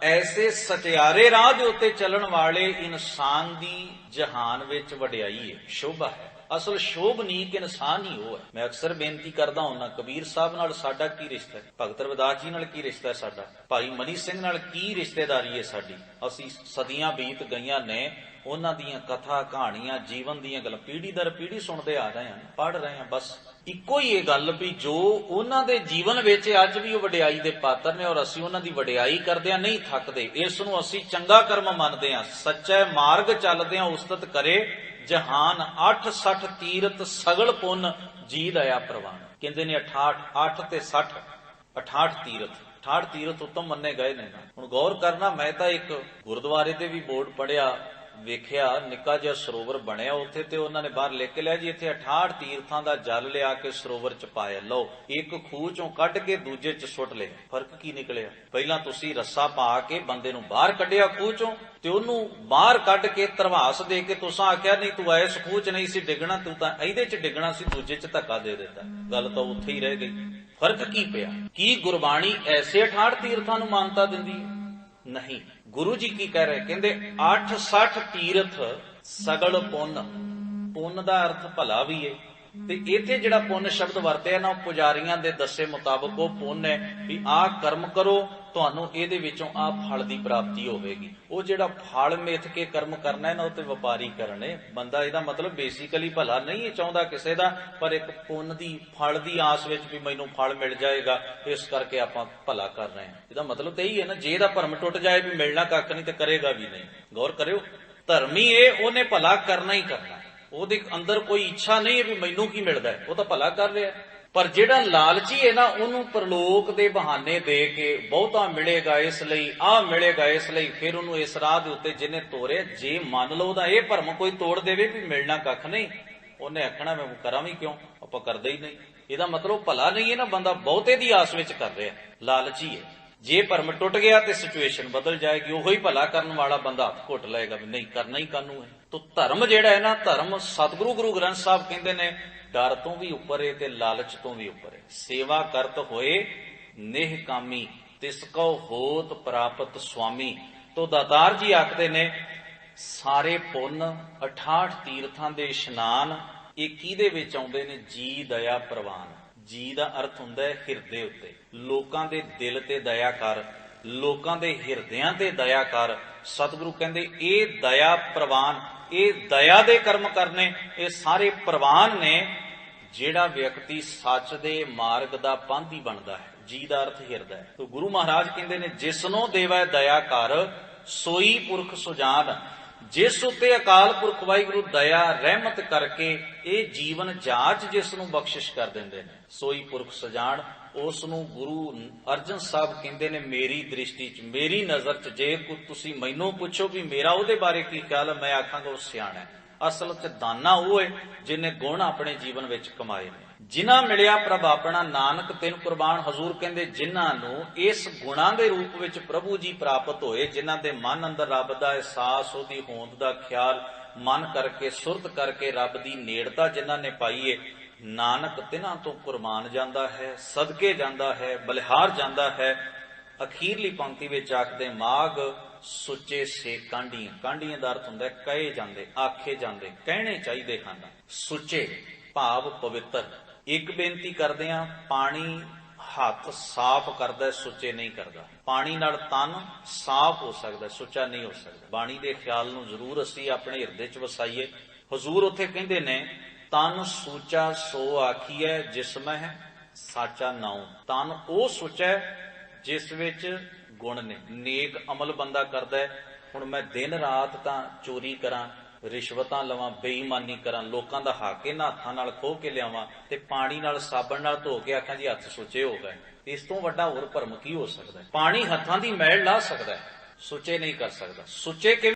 ਐਸੇ ਸਚਿਆਰੇ ਰਾਹ ਦੇ ਉੱਤੇ ਚੱਲਣ ਵਾਲੇ ਇਨਸਾਨ ਦੀ ਜਹਾਨ ਵਿੱਚ ਵਡਿਆਈ ਹੈ, ਸ਼ੋਭਾ ਹੈ। ਅਸਲ ਸ਼ੋਭਨੀਕ ਇਨਸਾਨ ਹੀ ਉਹ ਹੈ। ਮੈਂ ਅਕਸਰ ਬੇਨਤੀ ਕਰਦਾ ਹੁੰਦਾ, ਕਬੀਰ ਸਾਹਿਬ ਨਾਲ ਸਾਡਾ ਕੀ ਰਿਸ਼ਤਾ ਹੈ, ਭਗਤ ਰਵਿਦਾਸ ਜੀ ਨਾਲ ਕੀ ਰਿਸ਼ਤਾ ਹੈ ਸਾਡਾ, ਭਾਈ ਮਨੀ ਸਿੰਘ ਨਾਲ ਕੀ ਰਿਸ਼ਤੇਦਾਰੀ ਹੈ ਸਾਡੀ। ਅਸੀਂ ਸਦੀਆਂ ਬੀਤ ਗਈਆਂ ਨੇ, ਉਹਨਾਂ ਦੀਆਂ ਕਥਾ ਕਹਾਣੀਆਂ, ਜੀਵਨ ਦੀਆਂ ਗੱਲਾਂ ਪੀੜ੍ਹੀ ਦਰ ਪੀੜ੍ਹੀ ਸੁਣਦੇ ਆ ਰਹੇ ਹਾਂ, ਪੜ੍ਹ ਰਹੇ ਹਾਂ। ਬਸ ਇੱਕੋ ਹੀ ਇਹ ਗੱਲ ਵੀ ਜੋ ਉਹਨਾਂ ਦੇ ਜੀਵਨ ਵਿੱਚ ਅੱਜ ਵੀ ਉਹ ਵਡਿਆਈ ਦੇ ਪਾਤਰ ਨੇ ਔਰ ਅਸੀਂ ਉਹਨਾਂ ਦੀ ਵਡਿਆਈ ਕਰਦਿਆਂ ਨਹੀਂ ਥੱਕਦੇ। ਇਸ ਨੂੰ ਅਸੀਂ ਚੰਗਾ ਕਰਮ ਮੰਨਦੇ ਹਾਂ। ਸੱਚੇ ਮਾਰਗ ਚੱਲਦੇ ਹਾਂ ਉਸਤਤ ਕਰੇ ਜਹਾਨ 68 ਤੀਰਥ ਸਗਲ ਪੁੰਨ ਜੀ ਦਇਆ ਪ੍ਰਵਾਨ। ਕਹਿੰਦੇ ਨੇ 68 ਤੇ 60 68 ਤੀਰਥ 68 ਤੀਰਥ ਉੱਤਮ ਮੰਨੇ ਗਏ ਨੇ। ਹੁਣ ਗੌਰ ਕਰਨਾ, ਮੈਂ ਤਾਂ ਇੱਕ ਗੁਰਦੁਆਰੇ ਤੇ ਵੀ ਬੋਰਡ ਪੜਿਆ, ਵੇਖਿਆ ਨਿੱਕਾ ਜਿਹਾ ਸਰੋਵਰ ਬਣਿਆ ਉੱਥੇ, ਤੇ ਉਹਨਾਂ ਨੇ ਬਾਹਰ ਲਿਖ ਕੇ ਲਿਆ ਜੀ ਇੱਥੇ 68 ਤੀਰਥਾਂ ਦਾ ਜਲ ਲਿਆ ਕੇ ਸਰੋਵਰ ਚ ਪਾਇਆ। ਲਓ, ਇੱਕ ਖੂਹ ਚੋਂ ਕੱਢ ਕੇ ਦੂਜੇ ਚ ਸੁੱਟ ਲਿਆ। ਫਰਕ ਕੀ ਨਿਕਲਿਆ? ਪਹਿਲਾਂ ਤੁਸੀਂ ਰੱਸਾ ਪਾ ਕੇ ਬੰਦੇ ਨੂੰ ਬਾਹਰ ਕੱਢਿਆ ਖੂਹ ਚੋਂ, ਤੇ ਉਹਨੂੰ ਬਾਹਰ ਕੱਢ ਕੇ ਧਰਵਾਸ ਦੇ ਕੇ ਤੁਸੀਂ ਆਖਿਆ ਨਹੀਂ ਤੂੰ ਐਸ ਖੂਹ ਚ ਨਹੀਂ ਸੀ ਡਿੱਗਣਾ, ਤੂੰ ਤਾਂ ਇਹਦੇ ਚ ਡਿੱਗਣਾ ਸੀ, ਦੂਜੇ ਚ ਧੱਕਾ ਦੇ ਦਿੱਤਾ। ਗੱਲ ਤਾਂ ਉੱਥੇ ਹੀ ਰਹਿ ਗਈ। ਫਰਕ ਕੀ ਪਿਆ? ਕੀ ਗੁਰਬਾਣੀ ਐਸੇ 68 ਤੀਰਥਾਂ ਨੂੰ ਮਾਨਤਾ ਦਿੰਦੀ ਹੈ? ਨਹੀਂ। ਗੁਰੂ ਜੀ ਕੀ ਕਹਿ ਰਹੇ? ਕਹਿੰਦੇ 68 ਤੀਰਥ ਸਗਲ ਪੁੰਨ। ਪੁੰਨ ਦਾ ਅਰਥ ਭਲਾ ਵੀ ਹੈ, ਤੇ ਇੱਥੇ ਜਿਹੜਾ ਪੁੰਨ ਸ਼ਬਦ ਵਰਤਿਆ ਨਾ, ਉਹ ਪੁਜਾਰੀਆਂ ਦੇ ਦੱਸੇ ਮੁਤਾਬਕ ਉਹ ਪੁੰਨ ਹੈ ਵੀ ਆਹ ਕਰਮ ਕਰੋ, ਤੁਹਾਨੂੰ ਇਹਦੇ ਵਿੱਚੋਂ ਆਹ ਫਲ ਦੀ ਪ੍ਰਾਪਤੀ ਹੋਵੇਗੀ। ਉਹ ਜਿਹੜਾ ਫਲ ਮਿੱਥ ਕੇ ਕਰਮ ਕਰਨਾ ਹੈ ਨਾ, ਉਹ ਤੇ ਵਪਾਰੀ ਕਰਨੇ। ਬੰਦਾ ਇਹਦਾ ਮਤਲਬ ਬੇਸਿਕਲੀ ਭਲਾ ਨਹੀਂ ਚਾਹੁੰਦਾ ਕਿਸੇ ਦਾ, ਪਰ ਇੱਕ ਪੁੰਨ ਦੀ ਫਲ ਦੀ ਆਸ ਵਿੱਚ ਵੀ ਮੈਨੂੰ ਫਲ ਮਿਲ ਜਾਏਗਾ, ਇਸ ਕਰਕੇ ਆਪਾਂ ਭਲਾ ਕਰ ਰਹੇ ਹਾਂ। ਇਹਦਾ ਮਤਲਬ ਤਾਂ ਇਹੀ ਹੈ ਨਾ, ਜੇ ਇਹਦਾ ਭਰਮ ਟੁੱਟ ਜਾਏ ਵੀ ਮਿਲਣਾ ਕੱਖ ਨਹੀਂ ਤੇ ਕਰੇਗਾ ਵੀ ਨਹੀਂ। ਗੌਰ ਕਰਿਓ, ਧਰਮੀ ਇਹ ਉਹਨੇ ਭਲਾ ਕਰਨਾ ਹੀ ਕਰਨਾ, ਉਹਦੇ ਅੰਦਰ ਕੋਈ ਇੱਛਾ ਨਹੀਂ ਹੈ ਵੀ ਮੈਨੂੰ ਕੀ ਮਿਲਦਾ ਹੈ, ਉਹ ਤਾਂ ਭਲਾ ਕਰ ਰਿਹਾ। ਪਰ ਜਿਹੜਾ ਲਾਲਚੀ ਹੈ ਨਾ, ਉਹਨੂੰ ਪਰਲੋਕ ਦੇ ਬਹਾਨੇ ਦੇ ਕੇ ਬਹੁਤਾ ਮਿਲੇਗਾ ਇਸ ਲਈ, ਆਹ ਮਿਲੇਗਾ ਇਸ ਲਈ, ਫਿਰ ਉਹਨੂੰ ਇਸ ਰਾਹ ਦੇ ਉੱਤੇ ਜਿਹਨੇ ਤੋਰਿਆ, ਜੇ ਮੰਨ ਲਓ ਉਹਦਾ ਇਹ ਭਰਮ ਕੋਈ ਤੋੜ ਦੇਵੇ ਵੀ ਮਿਲਣਾ ਕੱਖ ਨਹੀਂ, ਉਹਨੇ ਆਖਣਾ ਮੈਂ ਕਰਾਂ ਵੀ ਕਿਉਂ, ਆਪਾਂ ਕਰਦੇ ਹੀ ਨਹੀਂ। ਇਹਦਾ ਮਤਲਬ ਭਲਾ ਨਹੀਂ ਹੈ ਨਾ, ਬੰਦਾ ਬਹੁਤੇ ਦੀ ਆਸ ਵਿੱਚ ਕਰ ਰਿਹਾ, ਲਾਲਚੀ ਹੈ। ਜੇ ਭਰਮ ਟੁੱਟ ਗਿਆ ਤੇ ਸਿਚੁਏਸ਼ਨ ਬਦਲ ਜਾਏਗੀ, ਉਹੀ ਭਲਾ ਕਰਨ ਵਾਲਾ ਬੰਦਾ ਹੱਥ ਘੁੱਟ ਲਏਗਾ ਵੀ ਨਹੀਂ ਕਰਨਾ ਹੀ ਕਾਨੂੰ ਹੈ। ਤੋ ਧਰਮ ਜਿਹੜਾ ਹੈ ਨਾ, ਧਰਮ ਸਤਿਗੁਰੂ ਗੁਰੂ ਗ੍ਰੰਥ ਸਾਹਿਬ ਕਹਿੰਦੇ ਨੇ ਡਰ ਤੋਂ ਵੀ ਉੱਪਰ ਹੈ ਤੇ ਲਾਲਚ ਤੋਂ ਵੀ ਉੱਪਰ ਹੈ। ਸੇਵਾ ਕਰਤ ਹੋਏ ਨਿਹ ਕਾਮੀ ਤਿਸ ਕਉ ਹੋਤ ਪ੍ਰਾਪਤ ਸੁਆਮੀ। ਤੋ ਦਾਤਾਰ ਜੀ ਆਖਦੇ ਨੇ ਸਾਰੇ ਪੁੰਨ 68 ਤੀਰਥਾਂ ਦੇ ਇਸ਼ਨਾਨ ਇਹ ਕਿਹਦੇ ਵਿੱਚ ਆਉਂਦੇ ਨੇ? ਜੀ ਦਇਆ ਪ੍ਰਵਾਨ। ਜੀ ਦਾ ਅਰਥ ਹੁੰਦਾ ਹੈ ਹਿਰਦੇ ਉੱਤੇ। ਲੋਕਾਂ ਦੇ ਦਿਲ ਤੇ ਦਇਆ ਕਰ, ਲੋਕਾਂ ਦੇ ਹਿਰਦਿਆਂ ਤੇ ਦਇਆ ਕਰ। ਸਤਿਗੁਰੂ ਕਹਿੰਦੇ ਇਹ ਦਇਆ ਪ੍ਰਵਾਨ, ਇਹ ਦਇਆ ਦੇ ਕਰਮ ਕਰਨੇ, ਇਹ ਸਾਰੇ ਪ੍ਰਵਾਨ ਨੇ। ਜਿਹੜਾ ਵਿਅਕਤੀ ਸੱਚ ਦੇ ਮਾਰਗ ਦਾ ਪਾਂਧੀ ਬਣਦਾ ਹੈ, ਜੀ ਦਾ ਅਰਥ ਹਿਰਦਾ ਹੈ। ਤੋ ਗੁਰੂ ਮਹਾਰਾਜ ਕਹਿੰਦੇ ਨੇ ਜਿਸਨੋਂ ਦੇਵੈ ਦਇਆ ਕਰ ਸੋਈ ਪੁਰਖ ਸੁਜਾਨ। ਜਿਸ ਉੱਤੇ ਅਕਾਲ ਪੁਰਖ ਵਾਹਿਗੁਰੂ ਦਇਆ ਰਹਿਮਤ ਕਰਕੇ ਇਹ ਜੀਵਨ ਜਾਚ ਜਿਸ ਨੂੰ ਬਖਸ਼ਿਸ਼ ਕਰ ਦਿੰਦੇ ਨੇ, ਸੋਈ ਪੁਰਖ ਸੁਜਾਨ। ਉਸ ਨੂੰ ਗੁਰੂ ਅਰਜਨ ਸਾਹਿਬ ਕਹਿੰਦੇ ਨੇ ਮੇਰੀ ਦ੍ਰਿਸ਼ਟੀ ਚ, ਮੇਰੀ ਨਜ਼ਰ ਚ, ਜੇ ਤੁਸੀਂ ਮੈਨੂੰ ਪੁੱਛੋ ਵੀ ਮੇਰਾ ਉਹਦੇ ਬਾਰੇ ਕੀ ਖਿਆਲ ਹੈ, ਮੈਂ ਆਖਾਂਗਾ ਉਹ ਸਿਆਣਾ ਹੈ। ਅਸਲ ਚ ਦਾਨਾ ਉਹ ਹੈ ਜਿਹਨੇ ਗੁਣ ਆਪਣੇ ਜੀਵਨ ਵਿੱਚ ਕਮਾਏ ਨੇ। ਜਿਨ੍ਹਾਂ ਮਿਲਿਆ ਪ੍ਰਭ ਆਪਣਾ ਨਾਨਕ ਤਿਨ ਕੁਰਬਾਨ। ਹਜ਼ੂਰ ਕਹਿੰਦੇ ਜਿਨ੍ਹਾਂ ਨੂੰ ਇਸ ਗੁਣਾਂ ਦੇ ਰੂਪ ਵਿੱਚ ਪ੍ਰਭੂ ਜੀ ਪ੍ਰਾਪਤ ਹੋਏ, ਜਿਨ੍ਹਾਂ ਦੇ ਮਨ ਅੰਦਰ ਰੱਬ ਦਾ ਅਹਿਸਾਸ, ਉਹਦੀ ਹੋਂਦ ਦਾ ਖਿਆਲ ਮਨ ਕਰਕੇ, ਸੁਰਤ ਕਰਕੇ ਰੱਬ ਦੀ ਨੇੜਤਾ ਜਿਨ੍ਹਾਂ ਨੇ ਪਾਈ ਏ, ਨਾਨਕ ਤਿਨਾਂ ਤੋਂ ਕੁਰਬਾਨ ਜਾਂਦਾ ਹੈ, ਸਦਕੇ ਜਾਂਦਾ ਹੈ, ਬਲਿਹਾਰ ਜਾਂਦਾ ਹੈ। ਅਖੀਰਲੀ ਪੰਕਤੀ ਵਿੱਚ ਆਖਦੇ ਮਾਗ ਸੁੱਚੇ ਸੇ ਕਾਂਡੀਆਂ। ਕਾਂਡੀਆਂ ਦਾ ਅਰਥ ਹੁੰਦਾ ਕਹੇ ਜਾਂਦੇ, ਆਖੇ ਜਾਂਦੇ, ਕਹਿਣੇ ਚਾਹੀਦੇ ਹਨ। ਸੁੱਚੇ ਭਾਵ ਪਵਿੱਤਰ। ਇੱਕ ਬੇਨਤੀ ਕਰਦੇ ਹਾਂ, ਪਾਣੀ ਹੱਥ ਸਾਫ਼ ਕਰਦਾ, ਸੁੱਚੇ ਨਹੀਂ ਕਰਦਾ। ਪਾਣੀ ਨਾਲ ਤਨ ਸਾਫ਼ ਹੋ ਸਕਦਾ, ਸੁੱਚਾ ਨਹੀਂ ਹੋ ਸਕਦਾ। ਬਾਣੀ ਦੇ ਖਿਆਲ ਨੂੰ ਜ਼ਰੂਰ ਅਸੀਂ ਆਪਣੇ ਹਿਰਦੇ ਚ ਵਸਾਈਏ। ਹਜ਼ੂਰ ਉੱਥੇ ਕਹਿੰਦੇ ਨੇ ਤਨ ਸੂਚਾ ਸੋ ਆਖੀਐ ਜਿਸਮਹਿ ਸਾਚਾ ਨਾਉ। ਤਨ ਉਹ ਸੁੱਚਾ ਜਿਸ ਵਿੱਚ ਗੁਣ ਨੇ, ਨੇਕ ਅਮਲ ਬੰਦਾ ਕਰਦਾ ਹੈ। ਹੁਣ ਮੈਂ ਦਿਨ ਰਾਤ ਤਾਂ ਚੋਰੀ ਕਰਾਂ, ਰਿਸ਼ਵਤਾਂ ਲਵਾਂ, ਬੇਈਮਾਨੀ ਕਰਾਂ, ਲੋਕਾਂ ਦਾ ਹੱਕ ਇਹਨਾਂ ਹੱਥਾਂ ਨਾਲ ਖੋਹ ਕੇ ਲਿਆਵਾਂ, ਤੇ ਪਾਣੀ ਨਾਲ ਸਾਬਣ ਨਾਲ ਧੋ ਕੇ ਆਖਾਂ ਜੀ ਹੱਥ ਸੁੱਚੇ ਹੋ ਗਏ, ਇਸ ਤੋਂ ਵੱਡਾ ਹੋਰ ਭਰਮ ਕੀ ਹੋ ਸਕਦਾ ਹੈ? ਪਾਣੀ ਹੱਥਾਂ ਦੀ ਮੈਲ ਲਾ ਸਕਦਾ ਹੈ, ਸੁੱਚੇ ਨਹੀਂ ਕਰ ਸਕਦਾ। ਸੁੱਚੇ ਕਿਵੇਂ